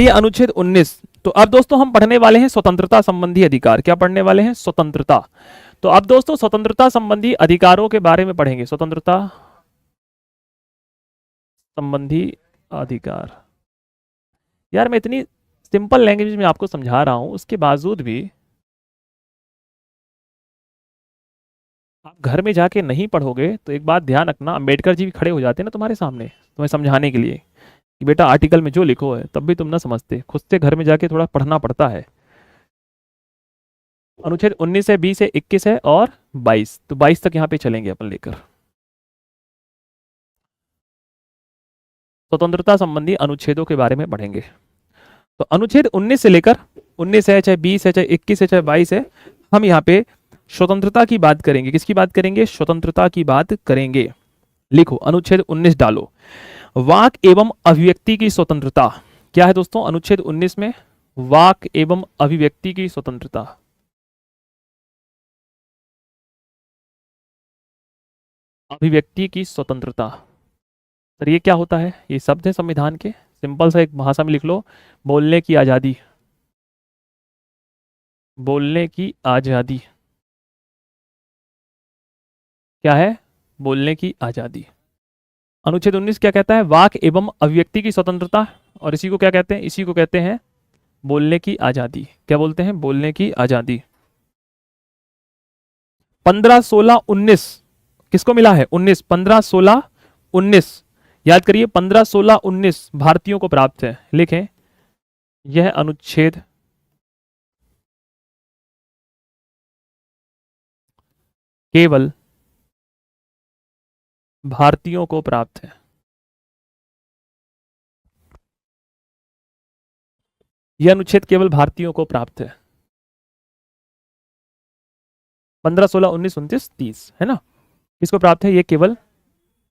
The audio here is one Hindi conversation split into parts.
चलिए अनुच्छेद 19। तो अब दोस्तों हम पढ़ने वाले हैं स्वतंत्रता संबंधी अधिकार। क्या पढ़ने वाले हैं? स्वतंत्रता। तो अब दोस्तों स्वतंत्रता संबंधी अधिकारों के बारे में पढ़ेंगे। स्वतंत्रता संबंधी अधिकार। यार मैं इतनी सिंपल लैंग्वेज में आपको समझा रहा हूं, उसके बावजूद भी आप घर में जाके नहीं पढ़ोगे तो एक बात ध्यान रखना, अंबेडकर जी भी खड़े हो जाते हैं ना तुम्हारे सामने तुम्हें समझाने के लिए कि बेटा आर्टिकल में जो लिखो है, तब भी तुम ना समझते, खुद से घर में जाके थोड़ा पढ़ना पड़ता है। अनुच्छेद 19 है, 20 है, 21 है और 22। तो 22 तक यहाँ पे चलेंगे अपन लेकर। स्वतंत्रता संबंधी अनुच्छेदों के बारे में पढ़ेंगे। तो अनुच्छेद 19 से लेकर 19 है, चाहे 20 है, चाहे 21 है, चाहे 22 है, हम यहाँ पे स्वतंत्रता की बात करेंगे। किसकी बात करेंगे? स्वतंत्रता की बात करेंगे। लिखो, अनुच्छेद 19 डालो। वाक एवं अभिव्यक्ति की स्वतंत्रता। क्या है दोस्तों अनुच्छेद 19 में? वाक एवं अभिव्यक्ति की स्वतंत्रता। अभिव्यक्ति की स्वतंत्रता। सर ये क्या होता है? ये शब्द है संविधान के, सिंपल सा एक भाषा में लिख लो, बोलने की आजादी। बोलने की आजादी क्या है? बोलने की आजादी। अनुच्छेद 19 क्या कहता है? वाक एवं अभिव्यक्ति की स्वतंत्रता। और इसी को क्या कहते हैं? इसी को कहते हैं बोलने की आजादी। क्या बोलते हैं? बोलने की आजादी। 15, 16, 19 किसको मिला है? 19, 15, 16, 19 याद करिए, 15, 16, 19 भारतीयों को प्राप्त है। लिखें, यह अनुच्छेद केवल भारतीयों को प्राप्त है। यह अनुच्छेद केवल भारतीयों को प्राप्त है। 15, 16, 19, 29, 30 है ना? किसको प्राप्त है? ये केवल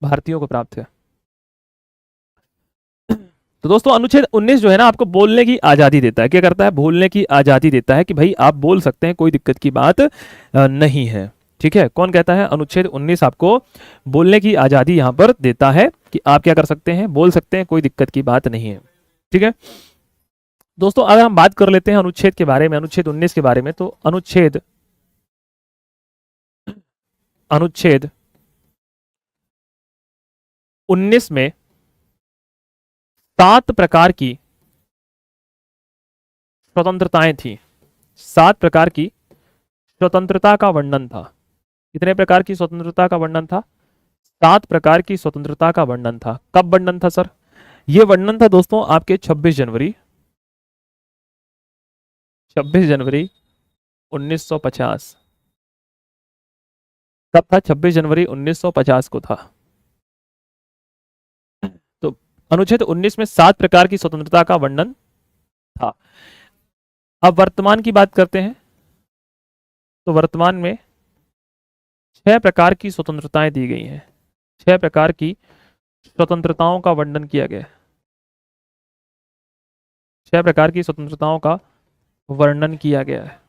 भारतीयों को प्राप्त है। तो दोस्तों अनुच्छेद 19 जो है ना, आपको बोलने की आजादी देता है। क्या करता है? बोलने की आजादी देता है कि भाई आप बोल सकते हैं, कोई दिक्कत की बात नहीं है। ठीक है, कौन कहता है? अनुच्छेद 19 आपको बोलने की आजादी यहां पर देता है कि आप क्या कर सकते हैं? बोल सकते हैं, कोई दिक्कत की बात नहीं है। ठीक है दोस्तों, अगर हम बात कर लेते हैं अनुच्छेद के बारे में, अनुच्छेद 19 के बारे में, तो अनुच्छेद 19 में 7 प्रकार की स्वतंत्रताएं थी। 7 प्रकार की स्वतंत्रता का वर्णन था। कितने प्रकार की स्वतंत्रता का वर्णन था? 7 प्रकार की स्वतंत्रता का वर्णन था। कब वर्णन था सर? यह वर्णन था दोस्तों आपके 26 जनवरी 1950। कब था? 26 जनवरी 1950 को था। तो अनुच्छेद 19 में 7 प्रकार की स्वतंत्रता का वर्णन था। अब वर्तमान की बात करते हैं। तो वर्तमान में 6 प्रकार की स्वतंत्रताएं दी गई हैं। 6 प्रकार की स्वतंत्रताओं का वर्णन किया गया है। 6 प्रकार की स्वतंत्रताओं का वर्णन किया गया है।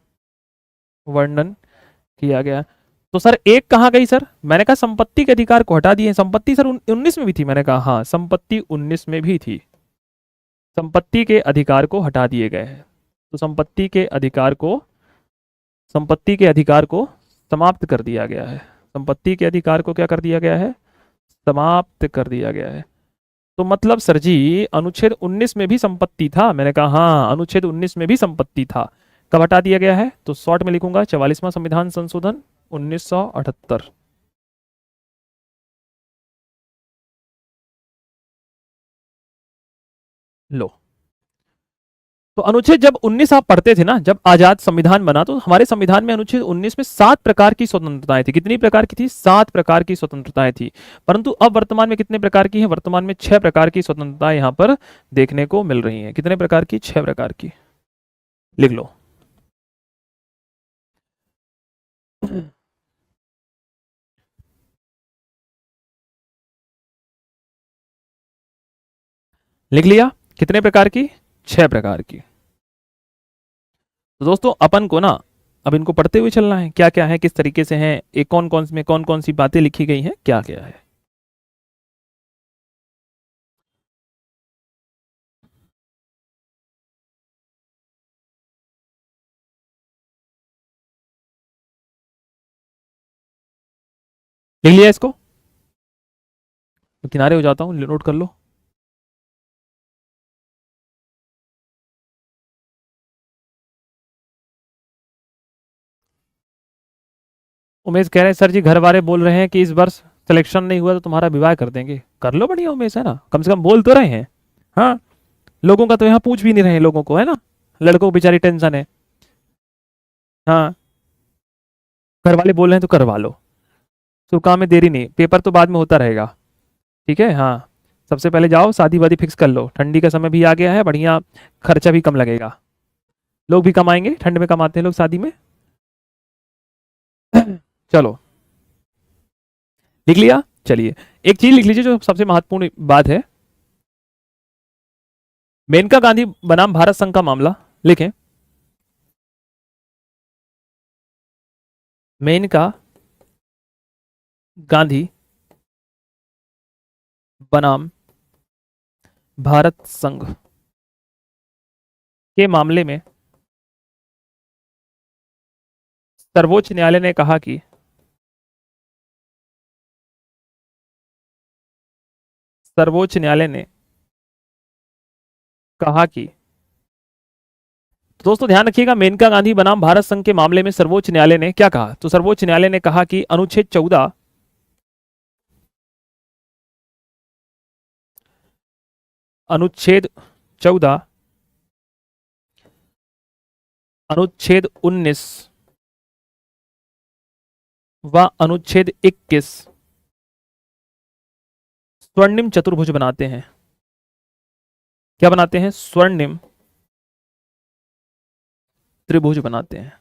वर्णन किया गया। तो सर एक कहां गई सर? मैंने कहा संपत्ति के अधिकार को हटा दिए। संपत्ति सर 19 में भी थी। मैंने कहा हाँ, संपत्ति 19 में भी थी। संपत्ति के अधिकार को हटा दिए गए हैं। तो संपत्ति के अधिकार को समाप्त कर दिया गया है। संपत्ति के अधिकार को क्या कर दिया गया है? समाप्त कर दिया गया है। तो मतलब सर जी अनुच्छेद 19 में भी संपत्ति था? मैंने कहा हाँ, अनुच्छेद 19 में भी संपत्ति था। कब हटा दिया गया है? तो शॉर्ट में लिखूंगा 44वां संविधान संशोधन 1978। लो, तो अनुच्छेद जब 19 आप पढ़ते थे ना, जब आजाद संविधान बना, तो हमारे संविधान में अनुच्छेद 19 में 7 प्रकार की स्वतंत्रताएं थी। कितनी प्रकार की थी? 7 प्रकार की स्वतंत्रताएं थी। परंतु अब वर्तमान में कितने प्रकार की है? वर्तमान में 6 प्रकार की स्वतंत्रताएं यहां पर देखने को मिल रही हैं। कितने प्रकार की? 6 प्रकार की। लिख लो। लिख लिया? कितने प्रकार की? 6 प्रकार की। तो दोस्तों अपन को ना अब इनको पढ़ते हुए चलना है, क्या क्या है, किस तरीके से हैं, एक कौन कौन में कौन कौन सी बातें लिखी गई हैं, क्या क्या है। लिख लिया इसको, तो किनारे हो जाता हूँ, नोट कर लो। उमेश कह रहे हैं सर जी घर वाले बोल रहे हैं कि इस वर्ष सिलेक्शन नहीं हुआ तो तुम्हारा विवाह कर देंगे। कर लो बढ़िया उमेश, है ना, कम से कम बोल तो रहे हैं। हाँ, लोगों का तो यहाँ पूछ भी नहीं रहे हैं लोगों को, है ना, लड़कों को बेचारी टेंशन है। हाँ, घर वाले बोल रहे हैं तो करवा लो, शुभ काम में देरी नहीं, पेपर तो बाद में होता रहेगा। ठीक है, हाँ, सबसे पहले जाओ शादी वादी फिक्स कर लो, ठंडी का समय भी आ गया है, बढ़िया, खर्चा भी कम लगेगा, लोग भी कमाएंगे, ठंड में कमाते हैं लोग शादी में। चलो, लिख लिया। चलिए, एक चीज लिख लीजिए जो सबसे महत्वपूर्ण बात है, मेनका गांधी बनाम भारत संघ का मामला लिखें। मेनका गांधी बनाम भारत संघ के मामले में सर्वोच्च न्यायालय ने कहा कि सर्वोच्च न्यायालय ने कहा कि, तो दोस्तों ध्यान रखिएगा, मेनका गांधी बनाम भारत संघ के मामले में सर्वोच्च न्यायालय ने क्या कहा, तो सर्वोच्च न्यायालय ने कहा कि अनुच्छेद 14 अनुच्छेद 14 अनुच्छेद 19 व अनुच्छेद 21 स्वर्णिम चतुर्भुज बनाते हैं। क्या बनाते हैं? स्वर्णिम त्रिभुज बनाते हैं,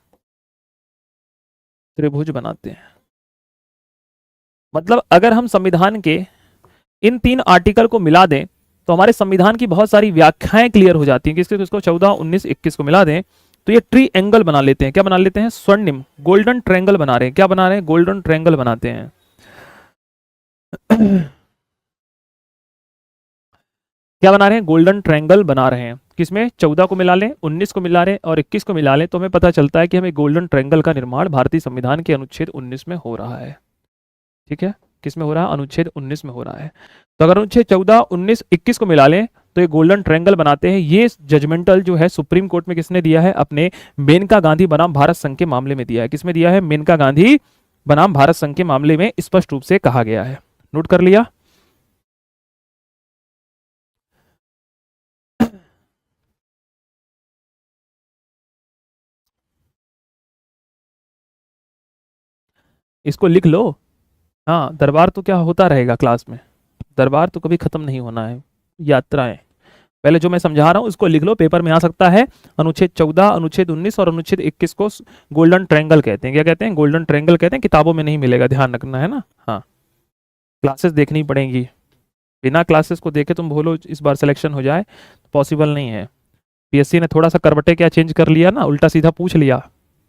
त्रिभुज बनाते हैं। मतलब अगर हम संविधान के इन 3 आर्टिकल को मिला दें तो हमारे संविधान की बहुत सारी व्याख्याएं क्लियर हो जाती हैं। किसके? तो इसको 14, 19, 21 को मिला दें तो ये ट्री एंगल बना लेते हैं। क्या बना लेते हैं? स्वर्णिम गोल्डन ट्रायंगल बना रहे हैं। क्या बना रहे हैं? गोल्डन ट्रायंगल बनाते हैं। क्या बना रहे हैं? गोल्डन ट्रायंगल बना रहे हैं। किसमें? 14 को मिला लें, 19 को मिला लें और 21 को मिला लें तो हमें पता चलता है कि हमें गोल्डन ट्रायंगल का निर्माण भारतीय संविधान के अनुच्छेद 19 में हो रहा है। ठीक है, किसमें हो रहा है? अनुच्छेद 19 में हो रहा है। तो अगर अनुच्छेद 14, 19, 21 को मिला लें तो ये गोल्डन ट्रायंगल बनाते हैं। ये जजमेंटल जो है सुप्रीम कोर्ट में किसने दिया है? अपने मेनका गांधी बनाम भारत संघ के मामले में दिया है। किसमें दिया है? मेनका गांधी बनाम भारत संघ के मामले में स्पष्ट रूप से कहा गया है। नोट कर लिया? इसको लिख लो। हाँ, दरबार तो क्या होता रहेगा क्लास में, दरबार तो कभी खत्म नहीं होना है। यात्राएं, पहले जो मैं समझा रहा हूं उसको लिख लो, पेपर में आ सकता है। अनुच्छेद 14, अनुच्छेद 19 और अनुच्छेद 21 को गोल्डन ट्रायंगल कहते हैं। क्या कहते हैं? गोल्डन ट्रायंगल कहते हैं। किताबों में नहीं मिलेगा, ध्यान रखना है ना। हाँ, क्लासेस देखनी पड़ेंगी, बिना क्लासेस को देखे तुम बोलो इस बार सिलेक्शन हो जाए, पॉसिबल नहीं है। पीएससी ने थोड़ा सा करवटे क्या चेंज कर लिया ना, उल्टा सीधा पूछ लिया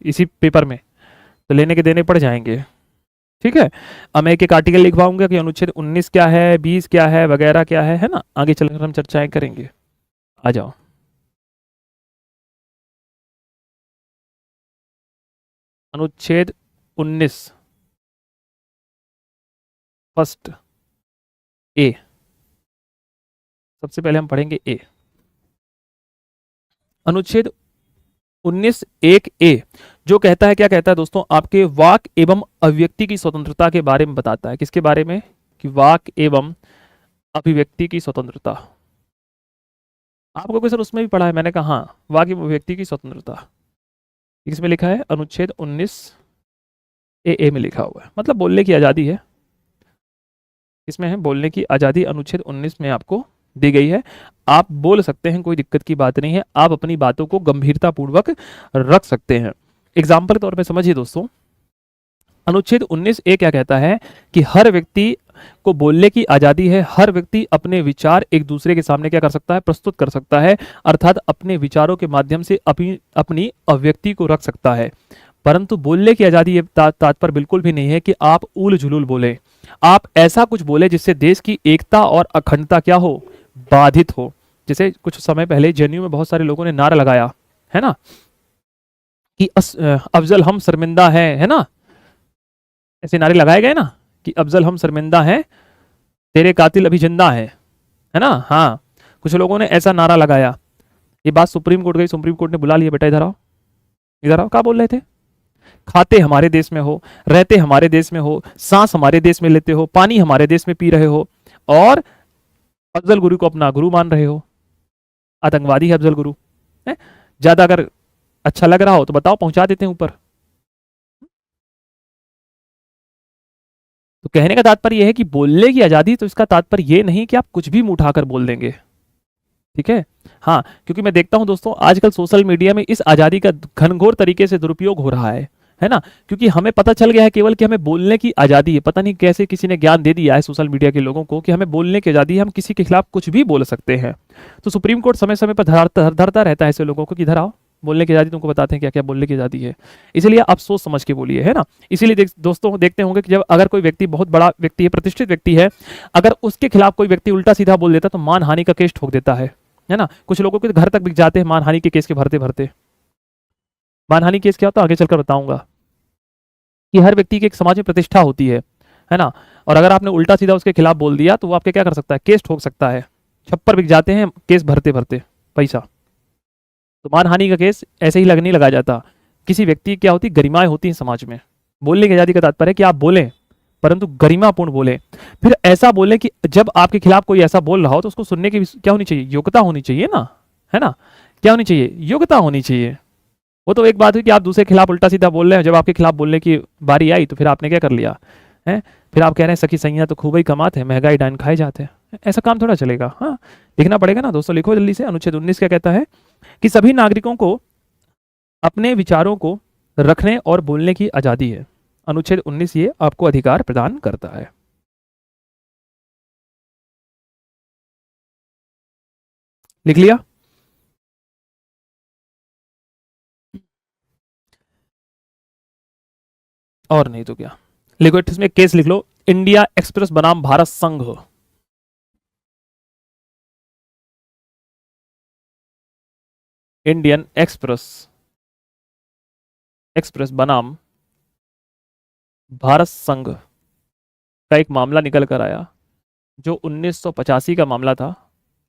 इसी पेपर में, तो लेने के देने पड़ जाएंगे। ठीक है, अब मैं एक एक आर्टिकल लिखवाऊंगा कि अनुच्छेद 19 क्या है, 20 क्या है, वगैरह क्या है ना, आगे चलकर हम चर्चाएं करेंगे। आ जाओ। अनुच्छेद 19 फर्स्ट ए, सबसे पहले हम पढ़ेंगे ए। अनुच्छेद 19 एक ए जो कहता है, क्या कहता है दोस्तों? आपके वाक एवं अभिव्यक्ति की स्वतंत्रता के बारे में बताता है। किसके बारे में? कि वाक एवं अभिव्यक्ति की स्वतंत्रता। आपको क्वेश्चन उसमें भी पढ़ा है मैंने कहा, हाँ, वाक एवं अभिव्यक्ति की स्वतंत्रता इसमें लिखा है अनुच्छेद 19 ए में लिखा हुआ है, मतलब बोलने की आजादी है। इसमें है बोलने की आजादी, अनुच्छेद 19 में आपको दी गई है। आप बोल सकते हैं, कोई दिक्कत की बात नहीं है, आप अपनी बातों को गंभीरता पूर्वक रख सकते हैं। एग्जाम्पल के तौर पे समझिए दोस्तों, अनुच्छेद 19 ए क्या कहता है कि हर व्यक्ति को बोलने की आजादी है। हर व्यक्ति अपने विचार एक दूसरे के सामने क्या कर सकता है? प्रस्तुत कर सकता है, अर्थात अपने विचारों के माध्यम से अपनी अभिव्यक्ति को रख सकता है। परंतु बोलने की आजादी ये तात्पर्य बिल्कुल भी नहीं है कि आप उल झुलूल बोले, आप ऐसा कुछ बोले जिससे देश की एकता और अखंडता क्या हो? बाधित हो। जैसे कुछ समय पहले जेएनयू में बहुत सारे लोगों ने नारा लगाया है ना कि अफजल हम शर्मिंदा है ना, ऐसे नारे लगाए गए ना कि अफजल हम शर्मिंदा हैं, तेरे कातिल अभी जिंदा है ना। हाँ, कुछ लोगों ने ऐसा नारा लगाया, ये बात सुप्रीम कोर्ट गई, सुप्रीम कोर्ट ने बुला लिया, बेटा इधर आओ, इधर आओ, क्या बोल रहे थे, खाते हमारे देश में हो, रहते हमारे देश में हो, सांस हमारे देश में लेते हो, पानी हमारे देश में पी रहे हो, और अफजल गुरु को अपना गुरु मान रहे हो, आतंकवादी है अफजल गुरु है। ज्यादा अगर अच्छा लग रहा हो तो बताओ, पहुंचा देते हैं ऊपर। तो कहने का तात्पर्य यह है कि बोलने की आजादी, तो इसका तात्पर्य यह नहीं कि आप कुछ भी मुंह उठाकर बोल देंगे, ठीक है। हाँ, क्योंकि मैं देखता हूं दोस्तों आजकल सोशल मीडिया में इस आजादी का घनघोर तरीके से दुरुपयोग हो रहा है ना। क्योंकि हमें पता चल गया है केवल कि हमें बोलने की आजादी है, पता नहीं कैसे किसी ने ज्ञान दे दिया है सोशल मीडिया के लोगों को कि हमें बोलने की आजादी है, हम किसी के खिलाफ कुछ भी बोल सकते हैं। तो सुप्रीम कोर्ट समय समय पर धरता रहता है ऐसे लोगों को कि इधर आओ, बोलने की आजादी तुमको बताते हैं क्या क्या बोलने की आजादी है, इसलिए आप सोच समझ के बोलिए, है ना। इसीलिए दोस्तों देखते होंगे कि जब अगर कोई व्यक्ति बहुत बड़ा व्यक्ति है, प्रतिष्ठित व्यक्ति है, अगर उसके खिलाफ कोई व्यक्ति उल्टा सीधा बोल देता तो मानहानि का केस ठोक देता है ना। कुछ लोगों के घर तक बिक जाते हैं मानहानि के केस के भरते भरते। मानहानि केस क्या होता है आगे चलकर बताऊंगा, कि हर व्यक्ति की एक समाज में प्रतिष्ठा होती है ना, और अगर आपने उल्टा सीधा उसके खिलाफ बोल दिया तो वो आपके क्या कर सकता है, केस ठोक सकता है, छप्पर बिक जाते हैं केस भरते भरते पैसा। तो मानहानि का केस ऐसे ही नहीं लगाया जाता। किसी व्यक्ति की क्या होती, गरिमाएं होती है समाज में। बोलने की आजादी का तात्पर्य है कि आप बोलें परंतु गरिमापूर्ण बोले, फिर ऐसा बोले कि जब आपके खिलाफ कोई ऐसा बोल रहा हो तो उसको सुनने की क्या होनी चाहिए, योग्यता होनी चाहिए ना, है ना। क्या होनी चाहिए, योग्यता होनी चाहिए। वो तो एक बात हुई कि आप दूसरे के खिलाफ उल्टा सीधा बोल रहे हैं, जब आपके खिलाफ बोलने की बारी आई तो फिर आपने क्या कर लिया है, फिर आप कह रहे हैं सखी सैया तो खूब ही कमाते हैं, महंगाई डाइन खाए जाते हैं। ऐसा काम थोड़ा चलेगा। हाँ, लिखना पड़ेगा ना दोस्तों, लिखो जल्दी से। अनुच्छेद 19 क्या कहता है कि सभी नागरिकों को अपने विचारों को रखने और बोलने की आजादी है। अनुच्छेद 19 ये आपको अधिकार प्रदान करता है। लिख लिया। और नहीं तो क्या, लिखो इसमें केस लिख लो, इंडिया एक्सप्रेस बनाम भारत संघ। इंडियन एक्सप्रेस एक्सप्रेस बनाम भारत संघ का एक मामला निकल कर आया, जो 1985 का मामला था।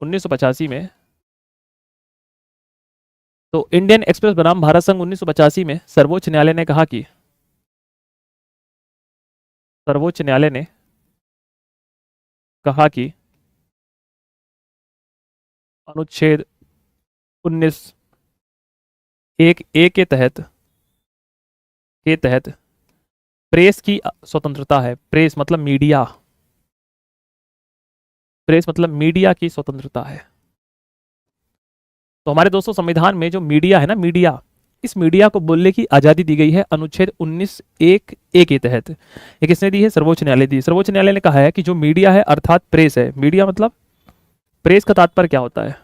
1985 में, तो इंडियन एक्सप्रेस बनाम भारत संघ 1985 में सर्वोच्च न्यायालय ने कहा कि, सर्वोच्च न्यायालय ने कहा कि अनुच्छेद 19 एक ए के तहत प्रेस की स्वतंत्रता है। प्रेस मतलब मीडिया, प्रेस मतलब मीडिया की स्वतंत्रता है। तो हमारे दोस्तों संविधान में जो मीडिया है ना, मीडिया, इस मीडिया को बोलने की आजादी दी गई है अनुच्छेद 19 एक ए के तहत। ये किसने दी है, सर्वोच्च न्यायालय दी। सर्वोच्च न्यायालय ने कहा है कि जो मीडिया है अर्थात प्रेस है, मीडिया मतलब, प्रेस का तात्पर्य क्या होता है,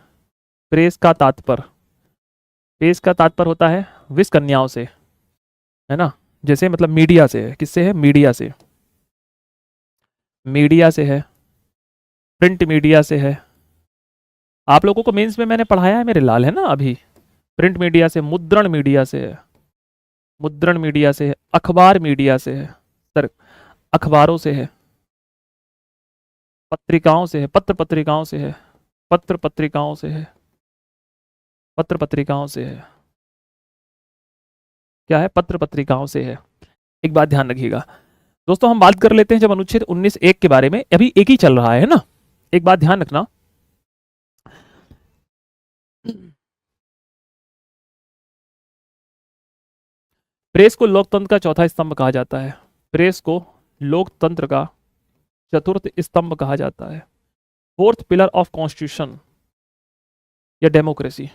प्रेस का तात्पर्य, प्रेस का तात्पर्य होता है विष कन्याओं से, है ना। जैसे मतलब मीडिया से है, किससे है, मीडिया से, मीडिया से है, प्रिंट मीडिया से है। आप लोगों को मेंस में मैंने पढ़ाया है मेरे लाल, है ना। अभी प्रिंट मीडिया से, मुद्रण मीडिया से है, मुद्रण मीडिया से है, अखबार मीडिया से है, सर अखबारों से है, पत्रिकाओं से है, पत्र पत्रिकाओं से है, पत्र पत्रिकाओं से है, पत्र पत्रिकाओं से है, क्या है, पत्र पत्रिकाओं से है। एक बात ध्यान रखिएगा दोस्तों, हम बात कर लेते हैं जब अनुच्छेद 19 एक के बारे में, अभी एक ही चल रहा है ना। एक बात ध्यान रखना, प्रेस को लोकतंत्र का चौथा स्तंभ कहा जाता है। प्रेस को लोकतंत्र का चतुर्थ स्तंभ कहा जाता है, फोर्थ पिलर ऑफ कॉन्स्टिट्यूशन या डेमोक्रेसी।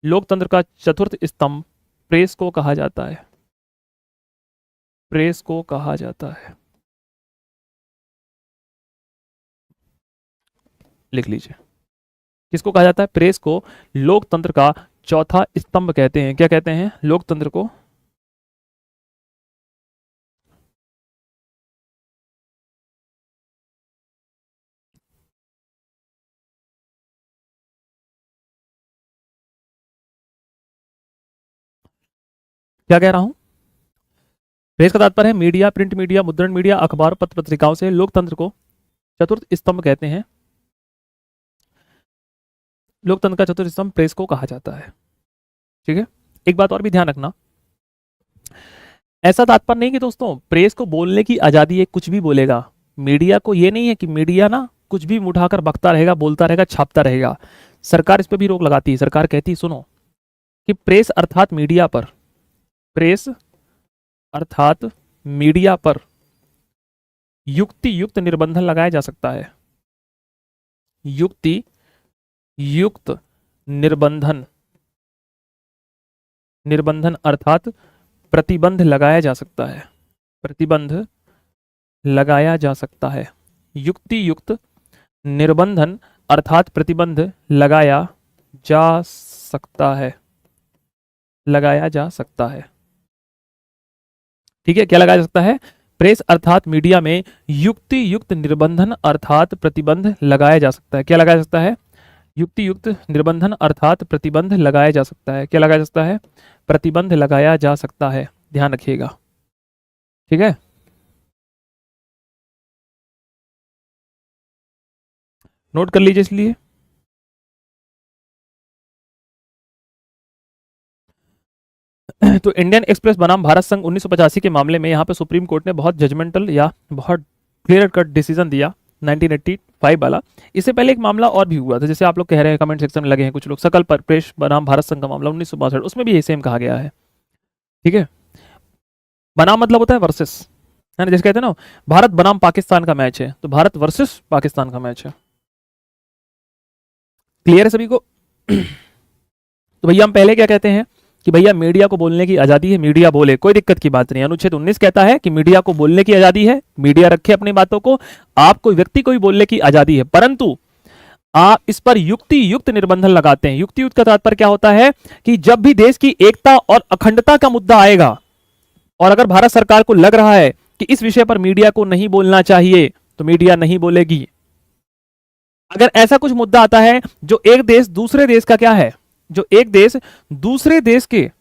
लोकतंत्र का चतुर्थ स्तंभ प्रेस को कहा जाता है, प्रेस को कहा जाता है। लिख लीजिए, किसको कहा जाता है, प्रेस को लोकतंत्र का चौथा स्तंभ कहते हैं। क्या कहते हैं, लोकतंत्र को क्या कह रहा हूं, प्रेस का तात्पर्य है मीडिया, प्रिंट मीडिया, मुद्रण मीडिया, अखबार, पत्र पत्रिकाओं से लोकतंत्र को चतुर्थ स्तंभ कहते हैं। लोकतंत्र का चतुर्थ स्तंभ प्रेस को कहा जाता है। ठीक है, एक बात और भी ध्यान रखना, ऐसा तात्पर्य नहीं कि दोस्तों प्रेस को बोलने की आजादी है, कुछ भी बोलेगा। मीडिया को ये नहीं है कि मीडिया ना कुछ भी उठाकर बकता रहेगा, बोलता रहेगा, छापता रहेगा। सरकार इस पर भी रोक लगाती है। सरकार कहती है सुनो कि प्रेस अर्थात मीडिया पर, प्रेस अर्थात मीडिया पर युक्ति युक्त निर्बंधन लगाया जा सकता है। युक्ति युक्त निर्बंधन, निर्बंधन अर्थात प्रतिबंध लगाया जा सकता है। प्रतिबंध लगाया जा सकता है। युक्ति युक्त निर्बंधन अर्थात प्रतिबंध लगाया जा सकता है। लगाया जा सकता है। ठीक है, क्या लगाया जा सकता है? प्रेस अर्थात मीडिया में युक्ति युक्त निर्बंधन अर्थात प्रतिबंध लगाया जा सकता है। क्या लगाया जा सकता है? युक्ति युक्त निर्बंधन अर्थात प्रतिबंध लगाया जा सकता है। क्या लगाया जा सकता है? प्रतिबंध लगाया जा सकता है। ध्यान रखिएगा। ठीक है, नोट कर लीजिए इसलिए। तो इंडियन एक्सप्रेस बनाम भारत संघ 1985 के मामले में यहाँ पे सुप्रीम कोर्ट ने बहुत जजमेंटल या बहुत क्लियर कट डिसीजन दिया 1985 वाला। इससे पहले एक मामला और भी हुआ था, जैसे आप लोग कह रहे हैं कमेंट सेक्शन में लगे हैं कुछ लोग, सकल प्रेस बनाम भारत संघ का मामला 1962, उसमें भी ये सेम कहा गया है। ठीक है, बनाम मतलब होता है वर्सेस, है ना, जैसे कहते हैं ना भारत बनाम पाकिस्तान का मैच है, तो भारत वर्सेस पाकिस्तान का मैच है। क्लियर है सभी को? तो भैया हम पहले क्या कहते हैं कि भैया मीडिया को बोलने की आजादी है, मीडिया बोले, कोई दिक्कत की बात नहीं। अनुच्छेद 19 कहता है कि मीडिया को बोलने की आजादी है, मीडिया रखे अपनी बातों को, आप कोई व्यक्ति को भी बोलने की आजादी है, परंतु आप इस पर युक्ति युक्त निर्बंधन लगाते हैं। युक्ति युक्त का तात्पर्य क्या होता है कि जब भी देश की एकता और अखंडता का मुद्दा आएगा और अगर भारत सरकार को लग रहा है कि इस विषय पर मीडिया को नहीं बोलना चाहिए तो मीडिया नहीं बोलेगी। अगर ऐसा कुछ मुद्दा आता है जो एक देश दूसरे देश का क्या है, जो एक देश दूसरे देश के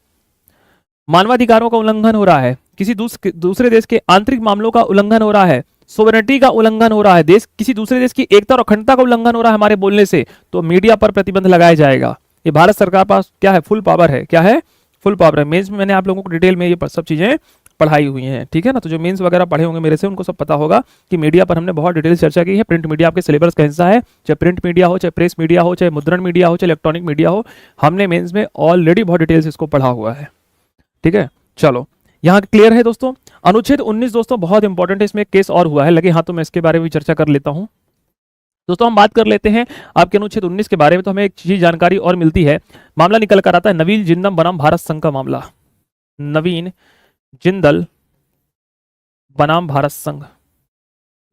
मानवाधिकारों का उल्लंघन हो रहा है, किसी दूसरे देश के आंतरिक मामलों का उल्लंघन हो रहा है, सोवरेनिटी का उल्लंघन हो रहा है, देश किसी दूसरे देश की एकता और अखंडता का उल्लंघन हो रहा है हमारे बोलने से, तो मीडिया पर प्रतिबंध लगाया जाएगा। ये भारत सरकार पास क्या है? फुल पावर है। क्या है? फुल पावर है। मेंस में मैंने आप लोगों को डिटेल में ये सब चीजें पढ़ाई हुई हैं। ठीक है ना, तो जो मेंस वगैरह पढ़े होंगे मेरे से उनको सब पता होगा कि मीडिया पर हमने बहुत डिटेल चर्चा की है। प्रिंट मीडिया आपके सिलेबस का हिस्सा है, चाहे प्रिंट मीडिया हो, चाहे प्रेस मीडिया हो, चाहे मुद्रण मीडिया हो, चाहे इलेक्ट्रॉनिक मीडिया हो, हमने मेंस में ऑलरेडी बहुत डिटेल्स इसको पढ़ा हुआ है। ठीक है, चलो यहाँ क्लियर है दोस्तों। अनुच्छेद 19 दोस्तों बहुत इंपॉर्टेंट है, इसमें एक केस और हुआ है, लगे हाँ तो मैं इसके बारे में भी चर्चा कर लेता हूँ। दोस्तों हम बात कर लेते हैं आपके अनुच्छेद 19 के बारे में, तो हमें एक चीज जानकारी और मिलती है। मामला निकल कर आता है नवीन जिंदल बनाम भारत संघ का मामला। नवीन जिंदल बनाम भारत संघ।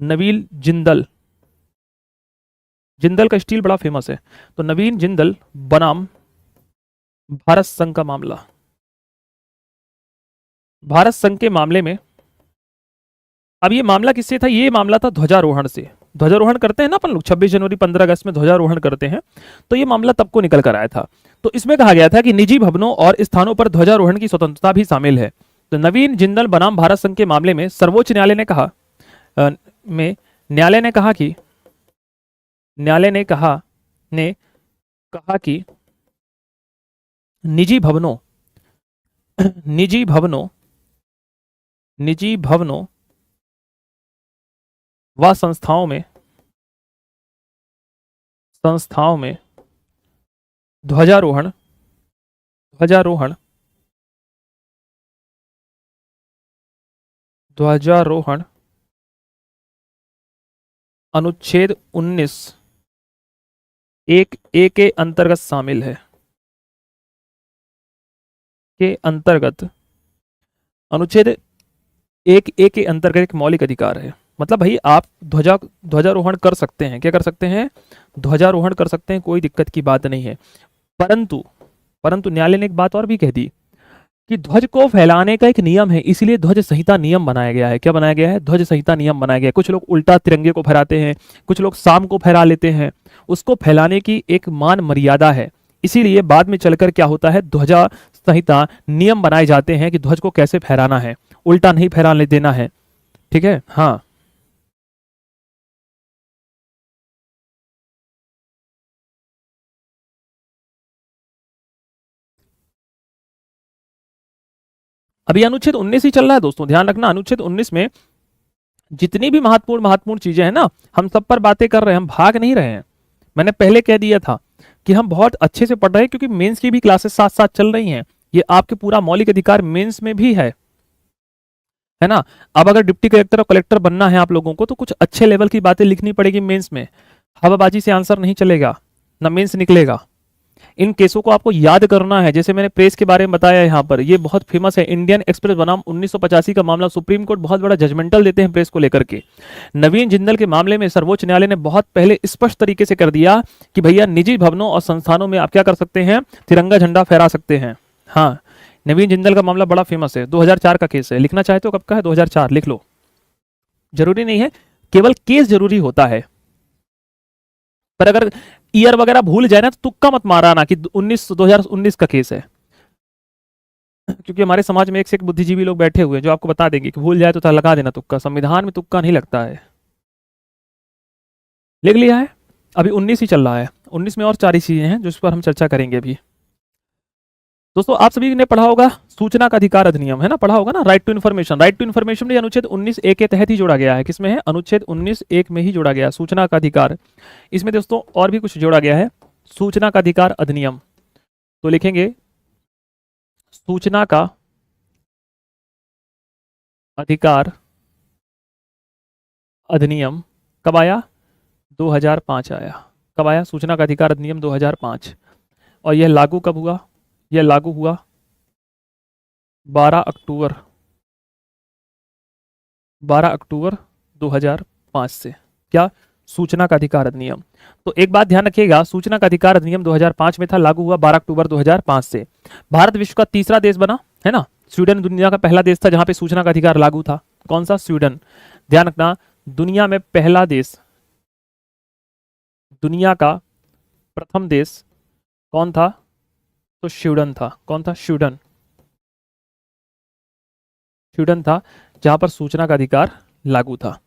नवीन जिंदल, जिंदल का स्टील बड़ा फेमस है, तो नवीन जिंदल बनाम भारत संघ का मामला। भारत संघ के मामले में अब ये मामला किससे था? ये मामला था ध्वजारोहण से। ध्वजारोहण करते हैं ना अपन लोग 26 जनवरी 15 अगस्त में ध्वजारोहण करते हैं, तो ये मामला तब को निकल कर आया था। तो इसमें कहा गया था कि निजी भवनों और स्थानों पर ध्वजारोहण की स्वतंत्रता भी शामिल है। तो नवीन जिंदल बनाम भारत संघ के मामले में सर्वोच्च न्यायालय ने कहा न्यायालय ने कहा कि निजी भवनों व संस्थाओं में ध्वजारोहण अनुच्छेद 19 1A के अंतर्गत शामिल है। के अंतर्गत अनुच्छेद 1A के अंतर्गत एक मौलिक अधिकार है। मतलब भाई आप ध्वजारोहण कर सकते हैं। क्या कर सकते हैं? ध्वजारोहण कर सकते हैं, कोई दिक्कत की बात नहीं है। परंतु न्यायालय ने एक बात और भी कह दी कि ध्वज को फहलाने का एक नियम है, इसलिए ध्वज संहिता नियम बनाया गया है। क्या बनाया गया है? ध्वज संहिता नियम बनाया गया है। कुछ लोग उल्टा तिरंगे को फहराते हैं, कुछ लोग शाम को फहरा लेते हैं, उसको फैलाने की एक मान मर्यादा है। इसीलिए बाद में चलकर क्या होता है, ध्वजा संहिता नियम बनाए जाते हैं कि ध्वज को कैसे फहराना है। उल्टा नहीं फैलाने देना है, ठीक है। हाँ, अभी अनुच्छेद 19 ही चल रहा है दोस्तों, ध्यान रखना। अनुच्छेद 19 में जितनी भी महत्वपूर्ण महत्वपूर्ण चीजें हैं ना, हम सब पर बातें कर रहे हैं, हम भाग नहीं रहे हैं। मैंने पहले कह दिया था कि हम बहुत अच्छे से पढ़ रहे हैं, क्योंकि मेंस की भी क्लासेस साथ साथ चल रही हैं। ये आपके पूरा मौलिक अधिकार मेंस में भी है ना। अब अगर डिप्टी कलेक्टर और कलेक्टर बनना है आप लोगों को, तो कुछ अच्छे लेवल की बातें लिखनी पड़ेगी मेंस में। हवाबाजी से आंसर नहीं चलेगा, ना मेंस निकलेगा। इन केसों को आपको याद करना है। जैसे मैंने प्रेस के बारे में बताया यहाँ पर, ये बहुत फेमस है, इंडियन एक्सप्रेस बनाम 1985 का मामला। सुप्रीम कोर्ट बहुत बड़ा जजमेंटल देते हैं प्रेस को लेकर के। नवीन जिंदल के मामले में सर्वोच्च न्यायालय ने बहुत पहले स्पष्ट तरीके से कर दिया कि भैया निजी भवनों और संस्थानों में आप क्या कर सकते हैं, तिरंगा झंडा फहरा सकते हैं। हाँ, नवीन जिंदल का मामला बड़ा फेमस है, 2004 का केस है। लिखना चाहे तो कब का है, 2004 लिख लो, जरूरी नहीं है, केवल केस जरूरी होता है। पर अगर ईयर वगैरह भूल जाए ना, तो तुक्का मत माराना कि 2019 का केस है, क्योंकि हमारे समाज में एक से एक बुद्धिजीवी लोग बैठे हुए हैं जो आपको बता देंगे कि भूल जाए तो लगा देना तुक्का। संविधान में तुक्का नहीं लगता है। लिख लिया है, अभी 19 ही चल रहा है। 19 में और 4 चीजें हैं जिस पर हम चर्चा करेंगे अभी। दोस्तों आप सभी ने पढ़ा होगा सूचना का अधिकार अधिनियम, है ना, पढ़ा होगा ना, right to information. Right to information में अनुच्छेद 19(a) के तहत ही जोड़ा गया है। किसमें है, अनुच्छेद 19(1) में ही जोड़ा गया है, सूचना का अधिकार। इसमें दोस्तों और भी कुछ जोड़ा गया है, सूचना का अधिकार अधिनियम। तो लिखेंगे सूचना का अधिकार अधिनियम कब आया, 2005 आया। कब आया, सूचना का अधिकार अधिनियम 2005। और यह लागू कब हुआ, यह लागू हुआ 12 अक्टूबर 2005 से। क्या, सूचना का अधिकार अधिनियम। तो एक बात ध्यान रखिएगा, सूचना का अधिकार अधिनियम 2005 में था, लागू हुआ 12 अक्टूबर 2005 से। भारत विश्व का तीसरा देश बना, है ना। स्वीडन दुनिया का पहला देश था जहां पे सूचना का अधिकार लागू था। कौन सा, स्वीडन। ध्यान रखना, दुनिया में पहला देश, दुनिया का प्रथम देश कौन था, तो स्वीडन था। कौन था, स्वीडन। स्वीडन था जहां पर सूचना का अधिकार लागू था।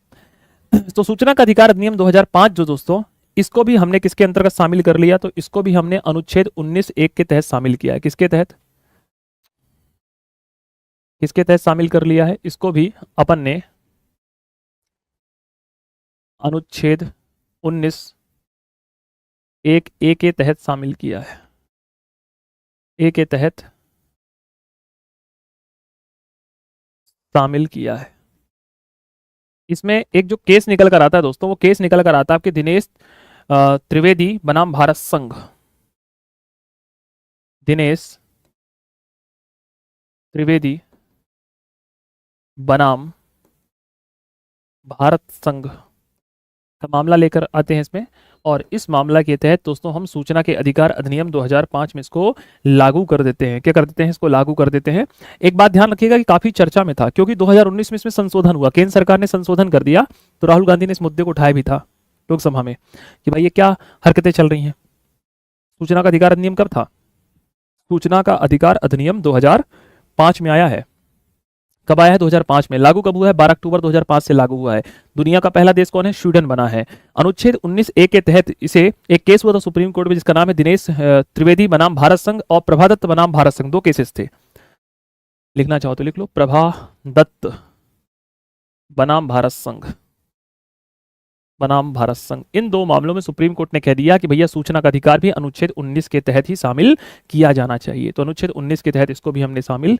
तो सूचना का अधिकार अधिनियम 2005 जो दोस्तों, इसको भी हमने किसके अंतर्गत शामिल कर लिया, तो इसको भी हमने अनुच्छेद 19(1) के तहत शामिल किया है। किसके तहत, किसके तहत शामिल कर लिया है, इसको भी अपन ने अनुच्छेद 19(1) के तहत शामिल किया है। ए के तहत शामिल किया है। इसमें एक जो केस निकल कर आता है दोस्तों, वो केस निकल कर आता है आपके दिनेश त्रिवेदी बनाम भारत संघ। दिनेश त्रिवेदी बनाम भारत संघ का मामला लेकर आते हैं इसमें। और इस मामला के तहत दोस्तों हम सूचना के अधिकार अधिनियम 2005 में इसको लागू कर देते हैं। क्या कर देते हैं, इसको लागू कर देते हैं। एक बात ध्यान रखिएगा कि काफी चर्चा में था, क्योंकि 2019 में इसमें संशोधन हुआ, केंद्र सरकार ने संशोधन कर दिया। तो राहुल गांधी ने इस मुद्दे को उठाया भी था लोकसभा में कि भाई ये क्या हरकतें चल रही हैं। सूचना का अधिकार अधिनियम कब था, सूचना का अधिकार अधिनियम 2005 में आया है। कब आया है, 2005 में। लागू कब हुआ है, 12 अक्टूबर 2005 से लागू हुआ है। दुनिया का पहला देश कौन है, स्वीडन बना है। अनुच्छेद 19(a) के तहत इसे एक केस हुआ था सुप्रीम कोर्ट में, जिसका नाम है दिनेश त्रिवेदी बनाम भारत संघ और प्रभा दत्त बनाम भारत संघ। 2 केसेस थे, लिखना चाहो तो लिख लो, प्रभा दत्त बनाम भारत संघ, बनाम भारत संघ। इन 2 मामलों में सुप्रीम कोर्ट ने कह दिया कि भैया सूचना का अधिकार भी अनुच्छेद 19 के तहत ही शामिल किया जाना चाहिए। तो अनुच्छेद 19 के तहत इसको भी हमने शामिल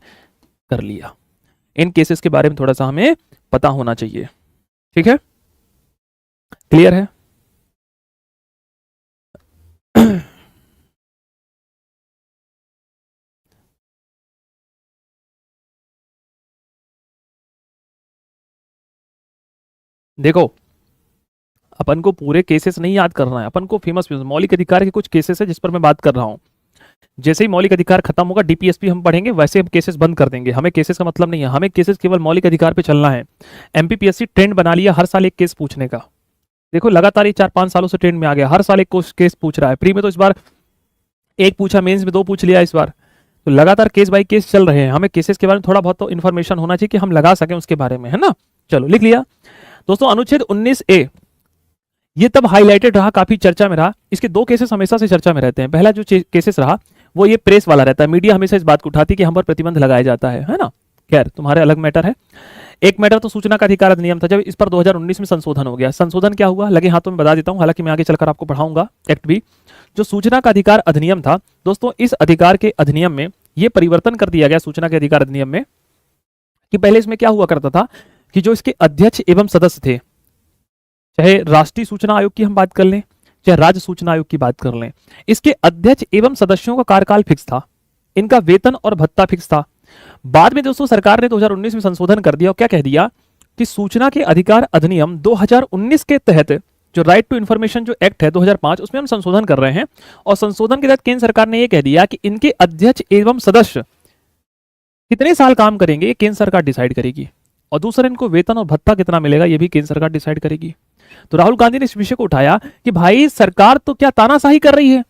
कर लिया। इन केसेस के बारे में थोड़ा सा हमें पता होना चाहिए, ठीक है, क्लियर है। देखो, अपन को पूरे केसेस नहीं याद करना है, अपन को फेमस मौलिक अधिकार के कुछ केसेस है जिस पर मैं बात कर रहा हूं। जैसे ही मौलिक अधिकार खत्म होगा, डीपीएसपी हम पढ़ेंगे, वैसे हम केसेस बंद कर देंगे। हमें केसेस का मतलब नहीं है, हमें केसेस केवल मौलिक अधिकार पे चलना है। एमपीपीएससी ट्रेंड बना लिया हर साल एक केस पूछने का। देखो लगातार ये 4-5 सालों से ट्रेंड में आ गया, हर साल एक केस पूछ रहा है। प्री में तो इस बार एक पूछा, मेंस में 2 पूछ लिया इस बार। तो लगातार केस बाय केस चल रहे हैं, हमें केसेस के बारे में थोड़ा बहुत तो इन्फॉर्मेशन होना चाहिए कि हम लगा सकें उसके बारे में, है ना। चलो लिख लिया दोस्तों। अनुच्छेद 19A ये तब हाईलाइटेड रहा, काफी चर्चा में रहा। इसके दो केसेस हमेशा से चर्चा में रहते हैं। पहला जो केसेस रहा वो ये प्रेस वाला रहता है, मीडिया हमेशा इस बात को उठाती है कि हम पर प्रतिबंध लगाया जाता है ना। खैर तुम्हारे अलग मैटर है। एक मैटर तो सूचना का अधिकार अधिनियम था, जब इस पर 2019 में संशोधन हो गया। संशोधन क्या हुआ लगे हाथों में बता देता हूं, हालांकि मैं आगे चलकर आपको पढ़ाऊंगा एक्ट भी। जो सूचना का अधिकार अधिनियम था दोस्तों, इस अधिकार के अधिनियम में यह परिवर्तन कर दिया गया सूचना के अधिकार अधिनियम में, कि पहले इसमें क्या हुआ करता था कि जो इसके अध्यक्ष एवं सदस्य थे, चाहे राष्ट्रीय सूचना आयोग की हम बात कर लें चाहे राज्य सूचना आयोग की बात कर लें, इसके अध्यक्ष एवं सदस्यों का कार्यकाल फिक्स था, इनका वेतन और भत्ता फिक्स था। बाद में दोस्तों सरकार ने 2019 में संशोधन कर दिया और क्या कह दिया कि सूचना के अधिकार अधिनियम 2019 के तहत जो राइट टू इंफॉर्मेशन जो एक्ट है 2005, उसमें हम संशोधन कर रहे हैं। और संशोधन के तहत केंद्र सरकार ने यह कह दिया कि इनके अध्यक्ष एवं सदस्य कितने साल काम करेंगे ये केंद्र सरकार डिसाइड करेगी, और दूसरा इनको वेतन और भत्ता कितना मिलेगा ये भी केंद्र सरकार डिसाइड करेगी। तो राहुल गांधी ने इस विषय को उठाया कि भाई सरकार तो क्या तानाशाही कर रही है,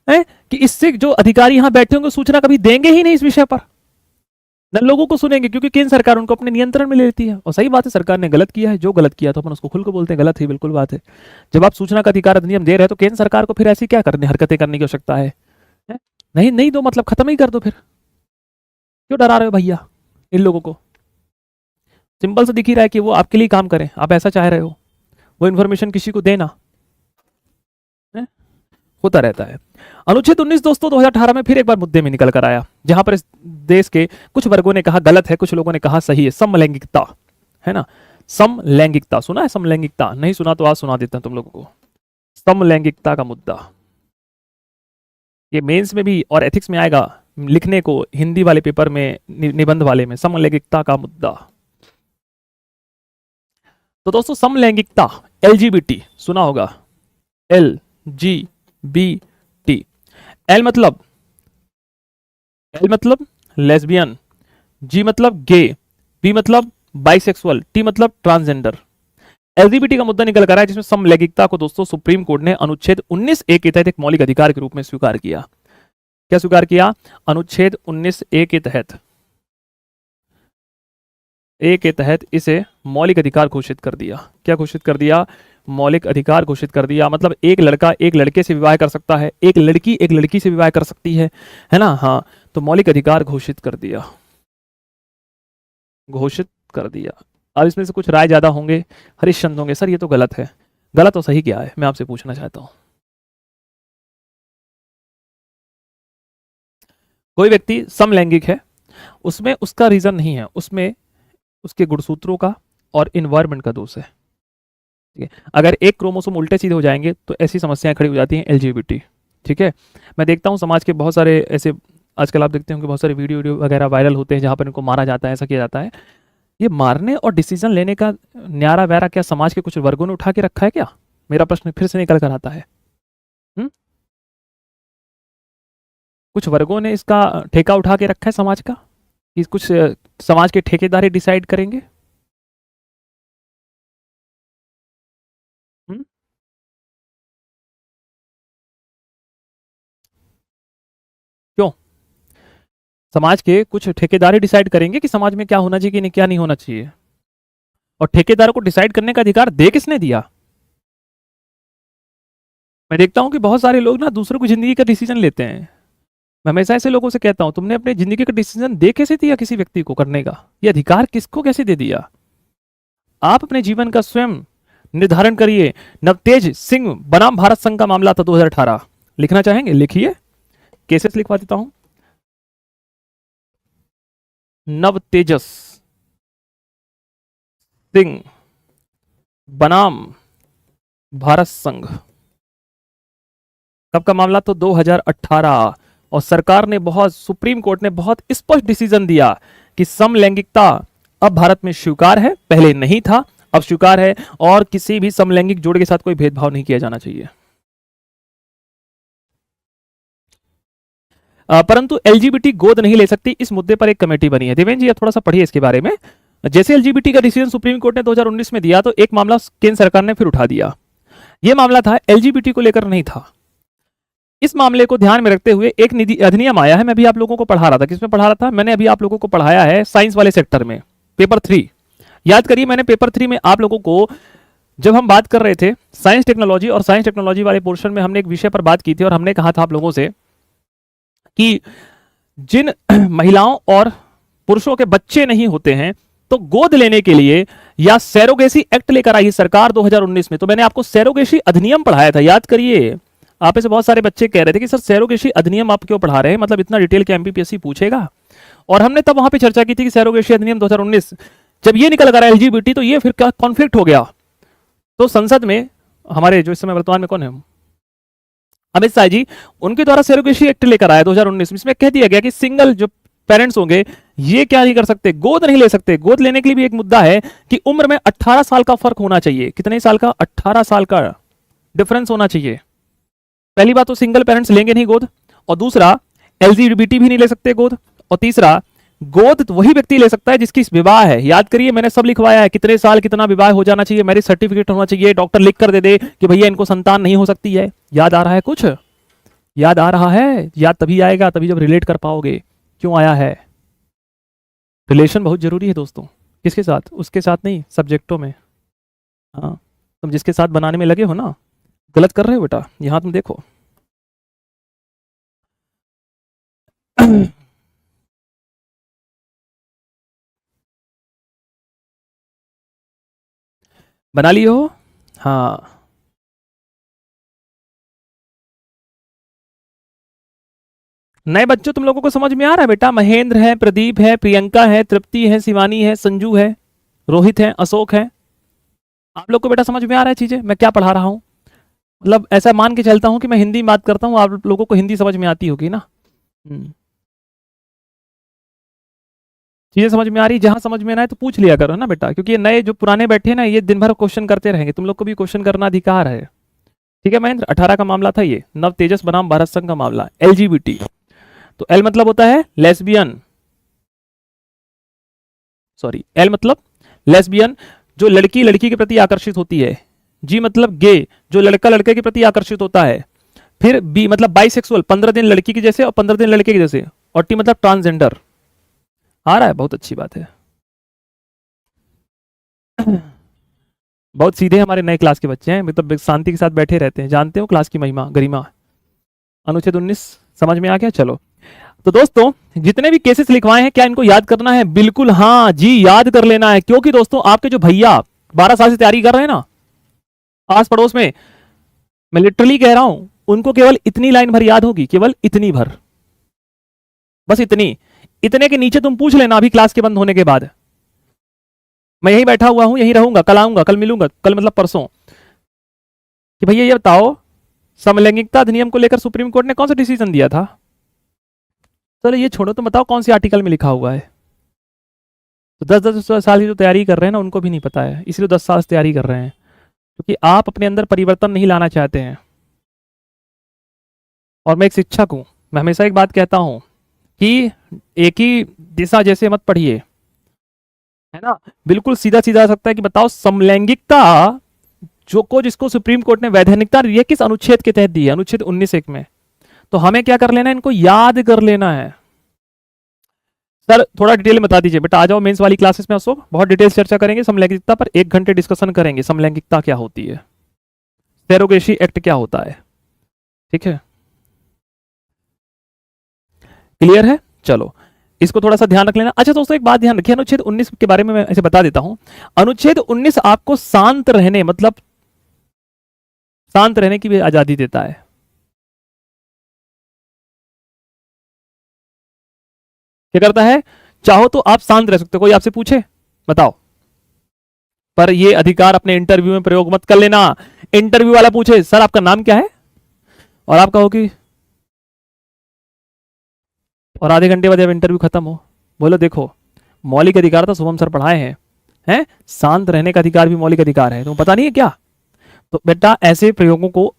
कि इससे जो अधिकारी यहां बैठे होंगे सूचना कभी देंगे ही नहीं इस विषय पर, न लोगों को सुनेंगे, क्योंकि केंद्र सरकार उनको अपने नियंत्रण में ले लेती है। और सही बात है, सरकार ने गलत किया है, जो गलत किया तो अपन उसको खुल को बोलते हैं गलत ही, बिल्कुल बात है। जब आप सूचना का अधिकार अधिनियम दे रहे हैं तो केंद्र सरकार को फिर ऐसी क्या करने हरकतें करने की आवश्यकता है? नहीं नहीं दो मतलब खत्म ही कर दो, फिर क्यों डरा रहे हो भैया इन लोगों को? सिंपल से दिख ही रहा है कि वो आपके लिए काम करें, आप ऐसा चाह रहे हो, वो इन्फॉर्मेशन किसी को देना होता रहता है। अनुच्छेद 19 दोस्तों 2018 में फिर एक बार मुद्दे में निकल कर आया, जहां पर इस देश के कुछ वर्गों ने कहा गलत है, कुछ लोगों ने कहा सही है। समलैंगिकता, है ना, समलैंगिकता सुना है? समलैंगिकता नहीं सुना तो आज सुना देता हूं तुम लोगों को। समलैंगिकता का मुद्दा ये मेंस में भी और एथिक्स में आएगा लिखने को, हिंदी वाले पेपर में, निबंध वाले में, समलैंगिकता का मुद्दा। तो दोस्तों समलैंगिकता, एलजीबीटी सुना होगा, LGBT, एल मतलब लेस्बियन, जी मतलब गे, बी मतलब बाइसेक्सुअल, टी मतलब ट्रांसजेंडर। एलजीबीटी का मुद्दा निकल कर आया, जिसमें समलैंगिकता को दोस्तों सुप्रीम कोर्ट ने अनुच्छेद 19A के तहत एक मौलिक अधिकार के रूप में स्वीकार किया। क्या स्वीकार किया? अनुच्छेद 19A के तहत इसे मौलिक अधिकार घोषित कर दिया। क्या घोषित कर दिया? मौलिक अधिकार घोषित कर दिया। मतलब एक लड़का एक लड़के से विवाह कर सकता है, एक लड़की से विवाह कर सकती है ना। हाँ, तो मौलिक अधिकार घोषित कर दिया। अब इसमें से कुछ राय ज्यादा होंगे, हरिश्चंद होंगे, सर ये तो गलत है। गलत और सही क्या है मैं आपसे पूछना चाहता हूं। कोई व्यक्ति समलैंगिक है, उसमें उसका रीजन नहीं है, उसमें उसके गुणसूत्रों का और इन्वायरमेंट का दोष है। ठीक है, अगर एक क्रोमोसोम उल्टे सीधे हो जाएंगे तो ऐसी समस्याएं खड़ी हो जाती हैं, एलजीबीटी। ठीक है, मैं देखता हूं समाज के बहुत सारे ऐसे, आजकल आप देखते होंगे बहुत सारे वीडियो वगैरह वायरल होते हैं जहां पर इनको मारा जाता है, ऐसा किया जाता है। ये मारने और डिसीजन लेने का न्यारा वैरा क्या समाज के कुछ वर्गों ने उठा के रखा है क्या? मेरा प्रश्न फिर से निकल कर आता है। कुछ वर्गों ने इसका ठेका उठा के रखा है समाज का, कि कुछ समाज के ठेकेदार ही डिसाइड करेंगे? क्यों? समाज के कुछ ठेकेदार ही डिसाइड करेंगे कि समाज में क्या होना चाहिए कि क्या नहीं होना चाहिए? और ठेकेदारों को डिसाइड करने का अधिकार दे किसने दिया? मैं देखता हूं कि बहुत सारे लोग ना दूसरों की जिंदगी का डिसीजन लेते हैं। मैं हमेशा ऐसे लोगों से कहता हूं, तुमने अपनी जिंदगी का डिसीजन दे कैसे दिया किसी व्यक्ति को करने का? ये अधिकार किसको कैसे दे दिया? आप अपने जीवन का स्वयं निर्धारण करिए। नवतेज सिंह बनाम भारत संघ का मामला था 2018, लिखना चाहेंगे? लिखिए, केसेस लिखवा देता हूं। नवतेजस सिंह बनाम भारत संघ, कब का मामला? तो 2018। और सरकार ने सुप्रीम कोर्ट ने बहुत स्पष्ट डिसीजन दिया कि समलैंगिकता अब भारत में स्वीकार है, पहले नहीं था, अब स्वीकार है, और किसी भी समलैंगिक जोड़े के साथ कोई भेदभाव नहीं किया जाना चाहिए। परंतु एलजीबीटी गोद नहीं ले सकती, इस मुद्दे पर एक कमेटी बनी है। देवेंद्र जी आप थोड़ा सा पढ़िए इसके बारे में। जैसे एलजीबीटी का डिसीजन सुप्रीम कोर्ट ने 2019 में दिया, तो एक मामला केंद्र सरकार ने फिर उठा दिया। यह मामला था एलजीबीटी को लेकर नहीं था, इस मामले को ध्यान में रखते हुए एक निधि अधिनियम आया है, मैं भी आप लोगों को पढ़ा रहा था। किसमें पढ़ा रहा था? मैंने अभी आप लोगों को पढ़ाया है साइंस वाले सेक्टर में, पेपर 3। याद करिए, मैंने पेपर 3 में आप लोगों को, जब हम बात कर रहे थे साइंस टेक्नोलॉजी, और साइंस टेक्नोलॉजी वाले पोर्शन में हमने एक विषय पर बात की थी, और हमने कहा था आप लोगों से कि जिन महिलाओं और पुरुषों के बच्चे नहीं होते हैं, तो गोद लेने के लिए या सैरोगेसी एक्ट लेकर आई सरकार 2019 में। तो मैंने आपको सैरोगेसी अधिनियम पढ़ाया था, याद करिए। आप में से बहुत सारे बच्चे कह रहे थे कि सर सैरोगेसी अधिनियम आप क्यों पढ़ा रहे हैं, मतलब इतना डिटेल के एमपीपीएससी पूछेगा। और हमने तब वहां पे चर्चा की थी कि सैरोगेसी अधिनियम 2019 जब ये निकल कर एलजीबीटी, तो ये फिर क्या कॉन्फ्लिक्ट हो गया। तो संसद में हमारे जो इस समय वर्तमान में कौन है, अमित शाह जी, उनके द्वारा सैरोगेसी एक्ट लेकर आया 2019 में। इसमें कह दिया गया कि सिंगल जो पेरेंट्स होंगे ये क्या नहीं कर सकते, गोद नहीं ले सकते। गोद लेने के लिए भी एक मुद्दा है कि उम्र में 18 साल का फर्क होना चाहिए। कितने साल का? 18 साल का डिफरेंस होना चाहिए। पहली बात तो सिंगल पेरेंट्स लेंगे नहीं गोद, और दूसरा एलजीबीटी भी नहीं ले सकते गोद, और तीसरा गोद वही व्यक्ति ले सकता है जिसकी विवाह है। याद करिए, मैंने सब लिखवाया है, कितने साल कितना विवाह हो जाना चाहिए, मैरिज सर्टिफिकेट होना चाहिए, डॉक्टर लिख कर दे दे कि भैया इनको संतान नहीं हो सकती है। याद आ रहा है? कुछ याद आ रहा है? याद तभी आएगा, तभी जब रिलेट कर पाओगे क्यों आया है। रिलेशन बहुत जरूरी है दोस्तों। किसके साथ? उसके साथ नहीं, सब्जेक्टों में। हाँ, तुम जिसके साथ बनाने में लगे हो ना, गलत कर रहे हो बेटा। यहां तुम देखो बना लिए हो? हाँ, नए बच्चों तुम लोगों को समझ में आ रहा है बेटा? महेंद्र है, प्रदीप है, प्रियंका है, तृप्ति है, शिवानी है, संजू है, रोहित है, अशोक है। आप लोग को बेटा समझ में आ रहा है चीजें मैं क्या पढ़ा रहा हूँ? मतलब ऐसा मान के चलता हूँ कि मैं हिंदी में बात करता हूँ, आप लोगों को हिंदी समझ में आती होगी ना। चीजें समझ में आ रही? जहां समझ में ना है तो पूछ लिया करो ना बेटा, क्योंकि ये नए जो पुराने बैठे ना, ये दिन भर क्वेश्चन करते रहेंगे। तुम लोग को भी क्वेश्चन करना अधिकार है, ठीक है महेंद्र? 18 का मामला था ये, नव तेजस बनाम भारत संघ का मामला, एलजीबीटी। तो एल मतलब होता है लेस्बियन, सॉरी, एल मतलब लेस्बियन, जो लड़की लड़की के प्रति आकर्षित होती है। जी मतलब गे, जो लड़का लड़के के प्रति आकर्षित होता है। फिर बी मतलब बाइसेक्सुअल, 15 दिन लड़की के जैसे और 15 दिन लड़के के जैसे। और टी मतलब ट्रांसजेंडर। आ रहा है? बहुत अच्छी बात है। बहुत सीधे हमारे नए क्लास के बच्चे हैं, मतलब शांति के साथ बैठे रहते हैं। जानते हो क्लास की महिमा गरिमा। अनुच्छेद 19 समझ में आ गया? चलो, तो दोस्तों जितने भी केसेस लिखवाए हैं, क्या इनको याद करना है? बिल्कुल हाँ जी, याद कर लेना है। क्योंकि दोस्तों आपके जो भैया 12 साल से तैयारी कर रहे हैं ना आस पड़ोस में, मैं लिटरली कह रहा हूं, उनको केवल इतनी लाइन भर याद होगी, केवल इतनी भर, बस इतनी। इतने के नीचे तुम पूछ लेना अभी क्लास के बंद होने के बाद। मैं यहीं बैठा हुआ हूं, यहीं रहूंगा, कल आऊंगा, कल मिलूंगा, कल मतलब परसों, कि भैया ये बताओ समलैंगिकता अधिनियम को लेकर सुप्रीम कोर्ट ने कौन सा डिसीजन दिया था? चलो ये छोड़ो, तुम बताओ कौन सी आर्टिकल में लिखा हुआ है? तो 10-10 साल की जो तैयारी कर रहे हैं ना, उनको भी नहीं पता है, इसलिए 10 साल से तैयारी कर रहे हैं, क्योंकि आप अपने अंदर परिवर्तन नहीं लाना चाहते हैं। और मैं एक शिक्षक हूं, मैं हमेशा एक बात कहता हूं कि एक ही दिशा जैसे मत पढ़िए, है ना। बिल्कुल सीधा सीधा सकता है कि बताओ समलैंगिकता जो को जिसको सुप्रीम कोर्ट ने वैधानिकता दी है, किस अनुच्छेद के तहत दी है? अनुच्छेद 19(1) में। तो हमें क्या कर लेना है? इनको याद कर लेना है। सर थोड़ा डिटेल में बता दीजिए बेटा, आ जाओ मेंस वाली क्लासेस में। अशोक बहुत डिटेल चर्चा करेंगे समलैंगिकता पर, 1 घंटे डिस्कशन करेंगे। समलैंगिकता क्या होती है, सैरोगेसी एक्ट क्या होता है, ठीक है? क्लियर है? चलो इसको थोड़ा सा ध्यान रख लेना। अच्छा दोस्तों एक बात ध्यान रखिए, अनुच्छेद 19 के बारे में मैं ऐसे बता देता हूं। अनुच्छेद 19 आपको शांत रहने, मतलब शांत रहने की भी आजादी देता है। क्या करता है? चाहो तो आप शांत रह सकते हो, कोई आपसे पूछे बताओ, पर ये अधिकार अपने इंटरव्यू में प्रयोग मत कर लेना। इंटरव्यू वाला पूछे सर आपका नाम क्या है, और आप कहो कि, और आधे घंटे बाद जब इंटरव्यू खत्म हो, बोलो देखो मौलिक अधिकार तो शुभम सर पढ़ाए हैं, शांत रहने का अधिकार भी मौलिक अधिकार है, तुम्हें पता नहीं है क्या? तो बेटा ऐसे प्रयोगों को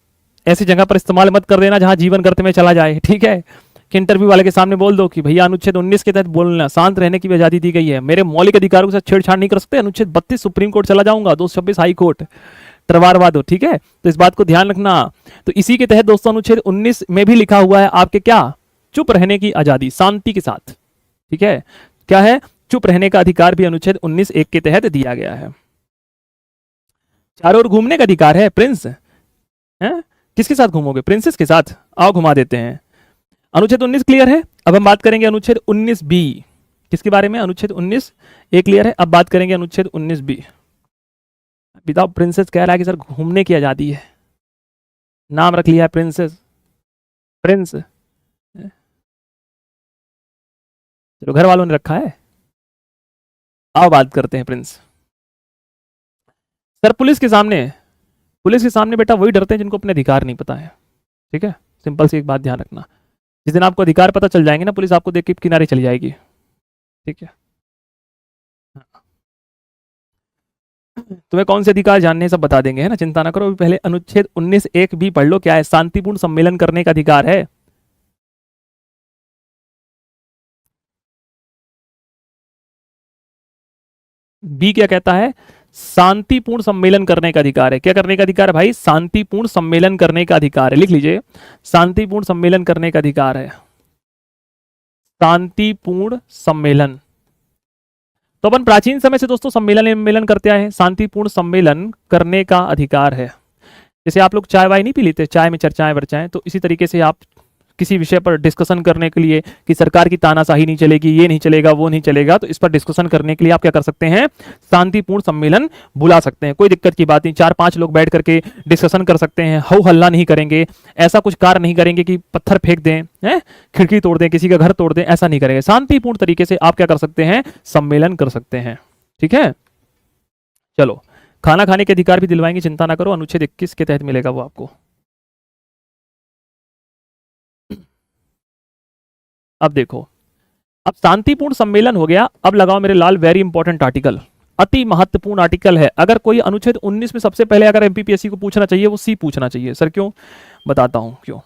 ऐसी जगह पर इस्तेमाल मत कर देना जहां जीवन गर्त में चला जाए, ठीक है? कि इंटरव्यू वाले के सामने बोल दो कि भैया अनुच्छेद 19 के तहत बोलना, शांत रहने की भी आजादी दी गई है, मेरे मौलिक अधिकारों के साथ छेड़छाड़ नहीं कर सकते, अनुच्छेद 32 सुप्रीम कोर्ट चला जाऊंगा, 226 हाई कोर्ट, तरवारवाद हो, ठीक है, तो इस बात को ध्यान रखना। तो इसी के तहत दोस्तों अनुच्छेद 19 में भी लिखा हुआ है आपके क्या, चुप रहने की आजादी शांति के साथ, ठीक है, क्या है, चुप रहने का अधिकार भी अनुच्छेद 19 एक के तहत दिया गया है। चारों ओर घूमने का अधिकार है प्रिंस, है, किसके साथ घूमोगे, प्रिंसेस के साथ, आओ घुमा देते हैं। अनुच्छेद 19 क्लियर है। अब हम बात करेंगे अनुच्छेद 19 बी, किसके बारे में, अनुच्छेद 19 ए क्लियर है। अब बात करेंगे अनुच्छेद 19 बी। विदाउट प्रिंसेस कह रहा है कि सर घूमने की आजादी है, नाम रख लिया है प्रिंसेस, प्रिंस, चलो घर वालों ने रखा है। आओ बात करते हैं प्रिंस। सर पुलिस के सामने बेटा वही डरते हैं जिनको अपने अधिकार नहीं पता है, ठीक है, सिंपल सी एक बात ध्यान रखना, जिस दिन आपको अधिकार पता चल जाएंगे ना, पुलिस आपको देख के किनारे चली जाएगी, ठीक है। तुम्हें कौन से अधिकार जानने सब बता देंगे, है ना, चिंता ना करो। अभी पहले अनुच्छेद 19 एक भी पढ़ लो, क्या है, शांतिपूर्ण सम्मेलन करने का अधिकार है। बी क्या कहता है, शांतिपूर्ण सम्मेलन करने का अधिकार है। क्या करने का अधिकार है भाई, शांतिपूर्ण सम्मेलन करने का अधिकार है, लिख लीजिए, शांतिपूर्ण सम्मेलन करने का अधिकार है, शांतिपूर्ण सम्मेलन। तो अपन प्राचीन समय से दोस्तों सम्मेलन करते आए हैं, शांतिपूर्ण सम्मेलन करने का अधिकार है। जैसे आप लोग चाय वाय नहीं पी लेते, चाय में चर्चाएं वर्चाएं, तो इसी तरीके से आप किसी विषय पर डिस्कशन करने के लिए कि सरकार की तानाशाही नहीं चलेगी, ये नहीं चलेगा, वो नहीं चलेगा, तो इस पर डिस्कशन करने के लिए आप क्या कर सकते हैं, शांतिपूर्ण सम्मेलन बुला सकते हैं। कोई दिक्कत की बात नहीं, 4-5 लोग बैठ करके डिस्कशन कर सकते हैं, हो हल्ला नहीं करेंगे, ऐसा कुछ कार्य नहीं करेंगे कि पत्थर फेंक दें, खिड़की तोड़ दें, किसी का घर तोड़ दें, ऐसा नहीं करेंगे। शांतिपूर्ण तरीके से आप क्या कर सकते हैं, सम्मेलन कर सकते हैं, ठीक है। चलो, खाना खाने के अधिकार भी दिलवाएंगे, चिंता ना करो, अनुच्छेद 21 के तहत मिलेगा वो आपको। अब देखो, अब शांतिपूर्ण सम्मेलन हो गया, अब लगाओ मेरे लाल वेरी इंपॉर्टेंट आर्टिकल, अति महत्वपूर्ण आर्टिकल है। अगर कोई अनुच्छेद 19 में सबसे पहले अगर एमपीपीएससी को पूछना चाहिए, वो सी पूछना चाहिए। सर क्यों, बताता हूं क्यों।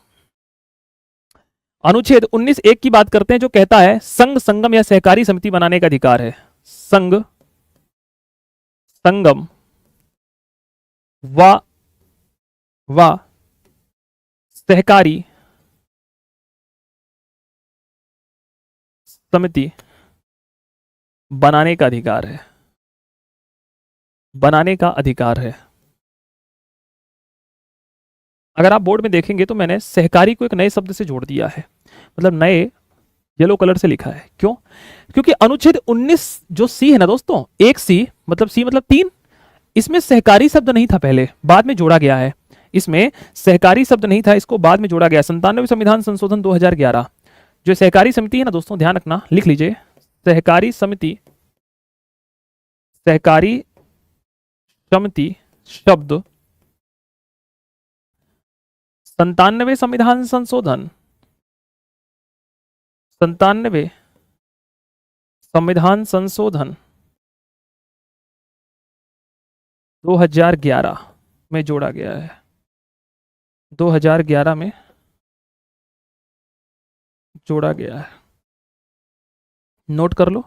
अनुच्छेद 19 एक की बात करते हैं, जो कहता है संघ, संगम या सहकारी समिति बनाने का अधिकार है। संघ, संगम व सहकारी समिति बनाने का अधिकार है, बनाने का अधिकार है। अगर आप बोर्ड में देखेंगे तो मैंने सहकारी को एक नए शब्द से जोड़ दिया है, मतलब नए येलो कलर से लिखा है। क्यों, क्योंकि अनुच्छेद 19 जो सी है ना दोस्तों, एक सी मतलब सी मतलब 3, इसमें सहकारी शब्द नहीं था पहले, बाद में जोड़ा गया है। इसमें सहकारी शब्द नहीं था, इसको बाद में जोड़ा गया। 97वें संविधान संशोधन 2011, जो सहकारी समिति है ना दोस्तों, ध्यान रखना, लिख लीजिए, सहकारी समिति, सहकारी समिति शब्द 97वें संविधान संशोधन, 97वें संविधान संशोधन 2011 में जोड़ा गया है, 2011 में जोड़ा गया है, नोट कर लो,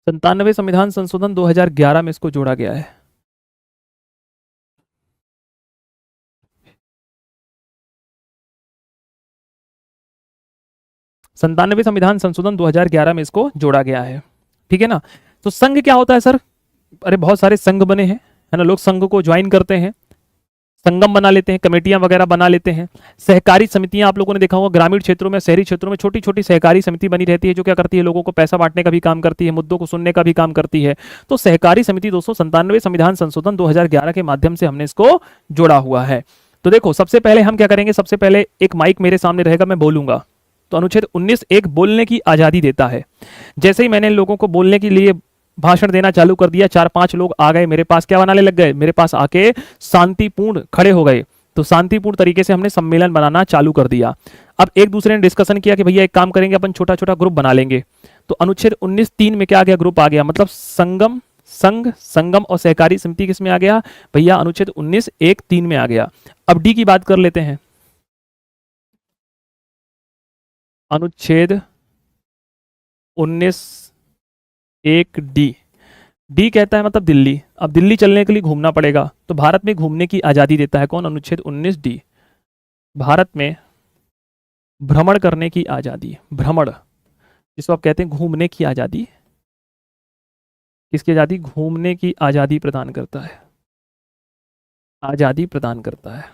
97वें संविधान संशोधन 2011 में इसको जोड़ा गया है। संतानवे संविधान संशोधन 2011 में इसको जोड़ा गया है, ठीक है ना। तो संघ क्या होता है सर, अरे बहुत सारे संघ बने हैं, है ना, लोग संघ को ज्वाइन करते हैं, संगम बना लेते हैं, कमेटियां वगैरह बना लेते हैं। सहकारी समितियां आप लोगों ने देखा होगा, ग्रामीण क्षेत्रों में, शहरी क्षेत्रों में छोटी छोटी सहकारी समिति बनी रहती है, जो क्या करती है, लोगों को पैसा बांटने का भी काम करती है, मुद्दों को सुनने का भी काम करती है। तो सहकारी समिति दोस्तों 97वें संविधान संशोधन 2011 के माध्यम से हमने इसको जोड़ा हुआ है। तो देखो, सबसे पहले हम क्या करेंगे, सबसे पहले एक माइक मेरे सामने रहेगा, मैं बोलूंगा, तो अनुच्छेद 19 एक बोलने की आजादी देता है। जैसे ही मैंने लोगों को बोलने के लिए भाषण देना चालू कर दिया, 4-5 लोग आ गए मेरे पास, क्या बनाने लग गए, मेरे पास आके शांतिपूर्ण खड़े हो गए, तो शांतिपूर्ण तरीके से हमने सम्मेलन बनाना चालू कर दिया। अब एक दूसरे ने डिस्कशन किया कि भैया एक काम करेंगे, अपन छोटा छोटा ग्रुप बना लेंगे। तो अनुच्छेद 19(3) में क्या आ गया, ग्रुप आ गया, मतलब संगम, संघ, संगम और सहकारी समिति किस में आ गया भैया, अनुच्छेद 19(1)(3) में आ गया। अब डी की बात कर लेते हैं, अनुच्छेद 19(1)(d), डी कहता है मतलब दिल्ली। अब दिल्ली चलने के लिए घूमना पड़ेगा, तो भारत में घूमने की आजादी देता है कौन? अनुच्छेद 19 डी। भारत में भ्रमण करने की आजादी, भ्रमण जिसको आप कहते हैं घूमने की आजादी, किसकी आजादी? घूमने की आजादी प्रदान करता है, आजादी प्रदान करता है।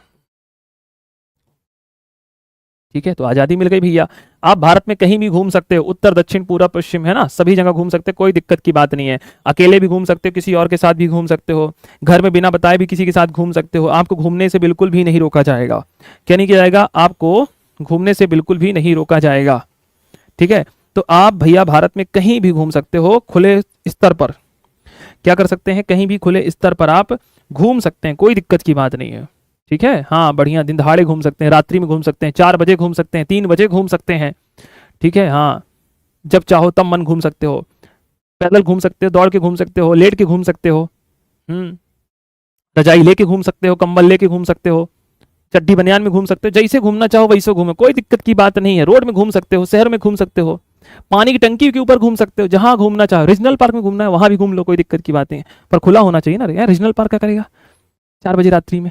ठीक है, तो आजादी मिल गई भैया। आप भारत में कहीं भी घूम सकते हो, उत्तर दक्षिण पूर्व पश्चिम, है ना, सभी जगह घूम सकते हो, कोई दिक्कत की बात नहीं है। अकेले भी घूम सकते हो, किसी और के साथ भी घूम सकते हो, घर में बिना बताए भी किसी के साथ घूम सकते हो। आपको घूमने से बिल्कुल भी नहीं रोका जाएगा। क्या नहीं किया जाएगा? आपको घूमने से बिल्कुल भी नहीं रोका जाएगा। ठीक है, तो आप भैया भारत में कहीं भी घूम सकते हो, खुले स्तर पर। क्या कर सकते हैं? कहीं भी खुले स्तर पर आप घूम सकते हैं, कोई दिक्कत की बात नहीं है। ठीक है, हाँ बढ़िया, दिन दहाड़े घूम सकते हैं, रात्रि में घूम सकते हैं, 4 बजे घूम सकते हैं, 3 बजे घूम सकते हैं। ठीक है, हाँ जब चाहो तब मन घूम सकते हो, पैदल घूम सकते हो, दौड़ के घूम सकते हो, लेट के घूम सकते हो, रजाई लेके घूम सकते हो, कंबल लेके घूम सकते हो, चड्डी बनियान में घूम सकते हो, जैसे घूमना चाहो वैसे घूमो, कोई दिक्कत की बात नहीं है। रोड में घूम सकते हो, शहर में घूम सकते हो, पानी की टंकी के ऊपर घूम सकते हो, जहां घूमना चाहो। रीजनल पार्क में घूमना है वहां भी घूम लो, कोई दिक्कत की बात नहीं है, पर खुला होना चाहिए ना यार। रीजनल पार्क क्या करेगा 4 बजे रात्रि में?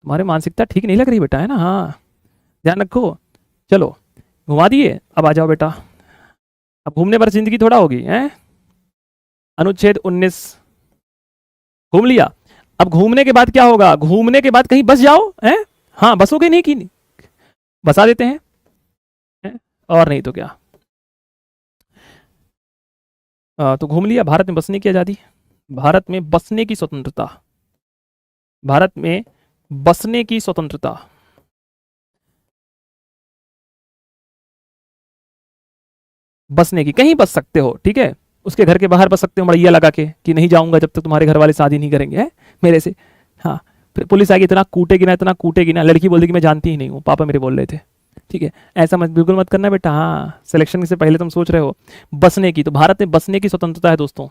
तुम्हारे मानसिकता ठीक नहीं लग रही बेटा, है ना? हाँ ध्यान रखो। चलो घुमा दिए, अब आ जाओ बेटा। अब घूमने पर जिंदगी थोड़ा होगी है। अनुच्छेद 19 घूम लिया। अब घूमने के बाद क्या होगा? घूमने के बाद कहीं बस जाओ, है? हाँ बसोगे नहीं कि नहीं? बसा देते हैं, है? और नहीं तो क्या। तो घूम लिया। भारत में बसने की आजादी, भारत में बसने की स्वतंत्रता, भारत में बसने की स्वतंत्रता। बसने की, कहीं बस सकते हो, ठीक है। उसके घर के बाहर बस सकते हो मड़ैया लगा के कि नहीं जाऊंगा जब तक तुम्हारे घर वाले शादी नहीं करेंगे, है मेरे से। हाँ, फिर पुलिस आएगी, इतना कूटेगी ना, इतना कूटेगी ना, लड़की बोल देगी मैं जानती ही नहीं हूँ, पापा मेरे बोल रहे थे। ठीक है, ऐसा मत, बिल्कुल मत करना बेटा। हाँ, सिलेक्शन से पहले तुम सोच रहे हो बसने की, तो भारत में बसने की स्वतंत्रता है दोस्तों।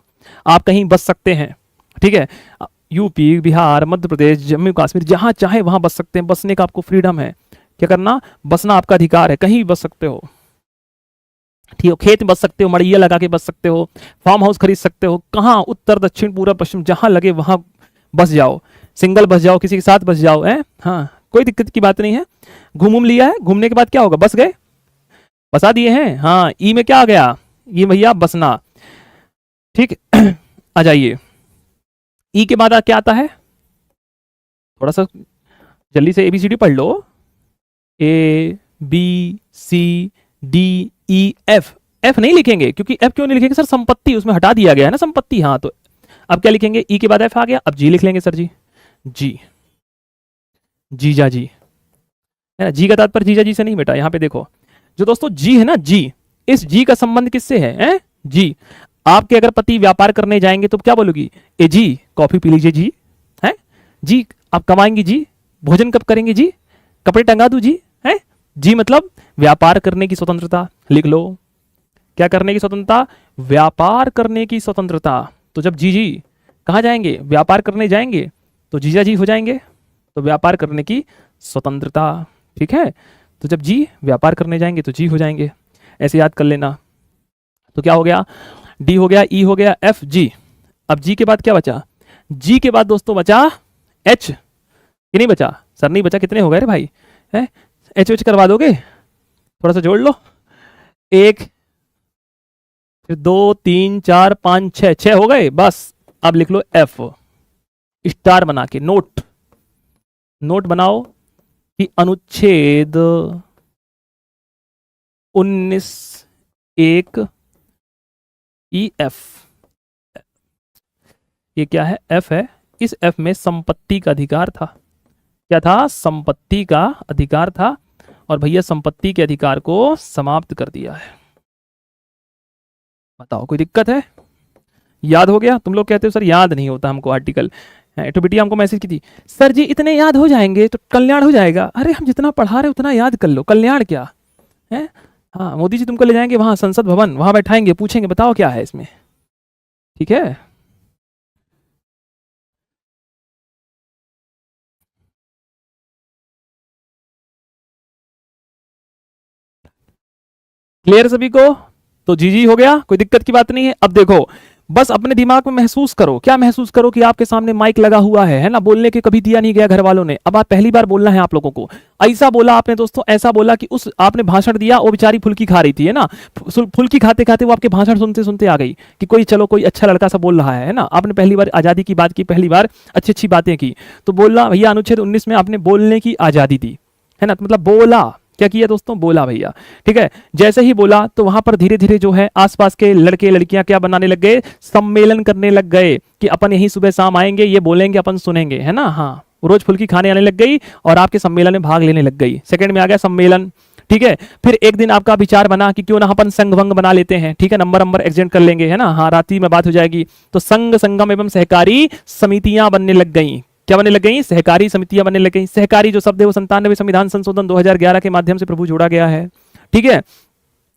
आप कहीं बस सकते हैं, ठीक है। यूपी, बिहार, मध्य प्रदेश, जम्मू कश्मीर, जहाँ चाहे वहां बस सकते हैं। बसने का आपको फ्रीडम है। क्या करना? बसना आपका अधिकार है, कहीं भी बस सकते हो। ठीक है, खेत में बस सकते हो, मड़ैया लगा के बस सकते हो, फार्म हाउस खरीद सकते हो, कहाँ उत्तर दक्षिण पूर्व पश्चिम जहां लगे वहां बस जाओ, सिंगल बस जाओ, किसी के साथ बस जाओ, है। हाँ, कोई दिक्कत की बात नहीं है। घूम लिया है, घूमने के बाद क्या होगा? बस गए, बसा दिए हैं। हाँ, ई में क्या आ गया? ये भैया बसना। ठीक आ जाइए, ई के बाद क्या आता है? थोड़ा सा जल्दी से एबीसीडी पढ़ लो। A B C D E F. F नहीं लिखेंगे, क्योंकि एफ क्यों नहीं लिखेंगे सर? संपत्ति उसमें हटा दिया गया है ना, संपत्ति। हाँ, तो अब क्या लिखेंगे? ई के बाद एफ आ गया, अब जी लिख लेंगे सर जी। जी, जीजा जी, है ना। जी का तात्पर्य जीजा जी से नहीं बेटा। यहाँ पे देखो, जो दोस्तों जी है ना, जी, इस जी का संबंध किससे है? जी। आपके अगर पति व्यापार करने जाएंगे तो क्या बोलोगी? ए जी कॉफी पी लीजिए जी, है जी। आप कमाएंगी जी, भोजन कब करेंगे जी, कपड़े टंगा दू जी, है जी। मतलब व्यापार करने की स्वतंत्रता, लिख लो। क्या करने की स्वतंत्रता? व्यापार करने की स्वतंत्रता। तो जब जी जी कहाँ जाएंगे? व्यापार करने जाएंगे, तो जीजा जी हो जाएंगे, तो व्यापार करने की स्वतंत्रता। ठीक है, तो जब जी व्यापार करने जाएंगे तो जी हो जाएंगे, ऐसे याद कर लेना। तो क्या हो गया? डी हो गया, ई हो गया, एफ, जी। अब जी के बाद क्या बचा? जी के बाद दोस्तों बचा एच। ये नहीं बचा सर? नहीं बचा। कितने हो गए रे भाई? है एच एच करवा दोगे? थोड़ा सा जोड़ लो। 1, फिर 2, 3, 4, 5, 6, 6 हो गए बस। अब लिख लो एफ, स्टार बना के। नोट, नोट बनाओ कि अनुच्छेद 19 1 ई एफ, ये क्या है? एफ है। इस एफ में संपत्ति का अधिकार था। क्या था? संपत्ति का अधिकार था, और भैया संपत्ति के अधिकार को समाप्त कर दिया है। बताओ कोई दिक्कत है? याद हो गया? तुम लोग कहते हो सर याद नहीं होता हमको आर्टिकल। तो बिटिया हमको मैसेज की थी, सर जी इतने याद हो जाएंगे तो कल्याण हो जाएगा। अरे हम जितना पढ़ा रहे उतना याद कर लो, कल्याण क्या है? हाँ, मोदी जी तुमको ले जाएंगे वहां संसद भवन, वहां बैठाएंगे, पूछेंगे बताओ क्या है इसमें। ठीक है, क्लियर सभी को? तो जी जी हो गया, कोई दिक्कत की बात नहीं है। अब देखो, बस अपने दिमाग में महसूस करो, क्या महसूस करो कि आपके सामने माइक लगा हुआ है ना, बोलने के कभी दिया नहीं गया घर वालों ने, अब आप पहली बार बोलना है आप लोगों को। ऐसा बोला आपने दोस्तों, ऐसा बोला कि उस आपने भाषण दिया, वो बेचारी फुल्की खा रही थी, है ना, फुल्की खाते खाते वो आपके भाषण सुनते सुनते आ गई कि कोई चलो कोई अच्छा लड़का सा बोल रहा है ना, आपने पहली बार आजादी की बात की, पहली बार अच्छी अच्छी बातें की, तो बोलना भैया अनुच्छेद 19 में आपने बोलने की आजादी दी, है ना, तो मतलब बोला, क्या किया दोस्तों, बोला भैया, ठीक है। जैसे ही बोला तो वहां पर धीरे धीरे जो है आसपास के लड़के लड़कियां क्या बनाने लग गए, सम्मेलन करने लग गए कि अपन यही सुबह शाम आएंगे, ये बोलेंगे, अपन सुनेंगे, है ना, हाँ, रोज फुल्की खाने आने लग गई और आपके सम्मेलन में भाग लेने लग गई। सेकंड में आ गया सम्मेलन, ठीक है। फिर एक दिन आपका विचार बना कि क्यों ना अपन संघ भंग बना लेते हैं, ठीक है, नंबर नंबर एक्सटेंड कर लेंगे, है ना, हाँ, रात्रि में बात हो जाएगी। तो संघ संगम एवं सहकारी समितियां बनने लग गई, क्या बनने लग गई, सहकारी समितियां बनने लग गई। सहकारी जो शब्द है वो 97 संविधान संशोधन 2011 के माध्यम से प्रभु जोड़ा गया है, ठीक है।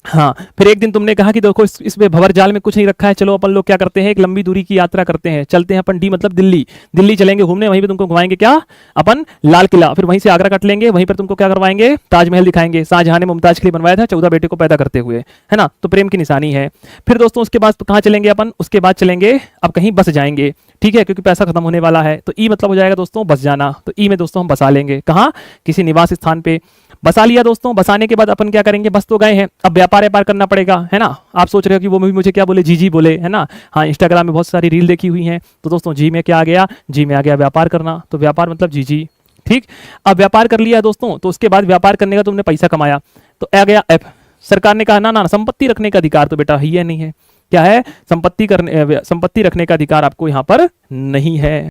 हाँ, फिर एक दिन तुमने कहा कि देखो इसमें भंवर जाल में कुछ नहीं रखा है, चलो अपन लोग क्या करते हैं, एक लंबी दूरी की यात्रा करते हैं, चलते हैं अपन डी मतलब दिल्ली, दिल्ली चलेंगे घूमने, वहीं पे तुमको घुमाएंगे क्या, अपन लाल किला, फिर वहीं से आगरा कट लेंगे, वहीं पर तुमको क्या करवाएंगे, ताजमहल दिखाएंगे, शाहजहां ने मुमताज के लिए बनवाया था 14 बेटे को पैदा करते हुए, है ना, तो प्रेम की निशानी है। फिर दोस्तों उसके बाद तो कहाँ चलेंगे अपन, उसके बाद चलेंगे अब कहीं बस जाएंगे, ठीक है, क्योंकि पैसा खत्म होने वाला है, तो ई मतलब हो जाएगा दोस्तों बस जाना, तो ई में दोस्तों हम बसा लेंगे, कहाँ, किसी निवास स्थान पे बसा लिया दोस्तों। बसाने के बाद अपन क्या करेंगे, बस तो गए हैं, अब व्यापार व्यापार करना पड़ेगा, है ना। आप सोच रहे हो कि वो भी मुझे क्या बोले, जी बोले, है ना, हाँ, इंस्टाग्राम में बहुत सारी रील देखी हुई हैं, तो दोस्तों जी में क्या आ गया, जी में आ गया व्यापार करना, तो व्यापार मतलब जी, ठीक। अब व्यापार कर लिया दोस्तों, तो उसके बाद व्यापार करने का तुमने पैसा कमाया, तो आ गया एफ। सरकार ने कहा ना ना, संपत्ति रखने का अधिकार तो बेटा है नहीं है, क्या है, संपत्ति रखने का अधिकार आपको यहाँ पर नहीं है।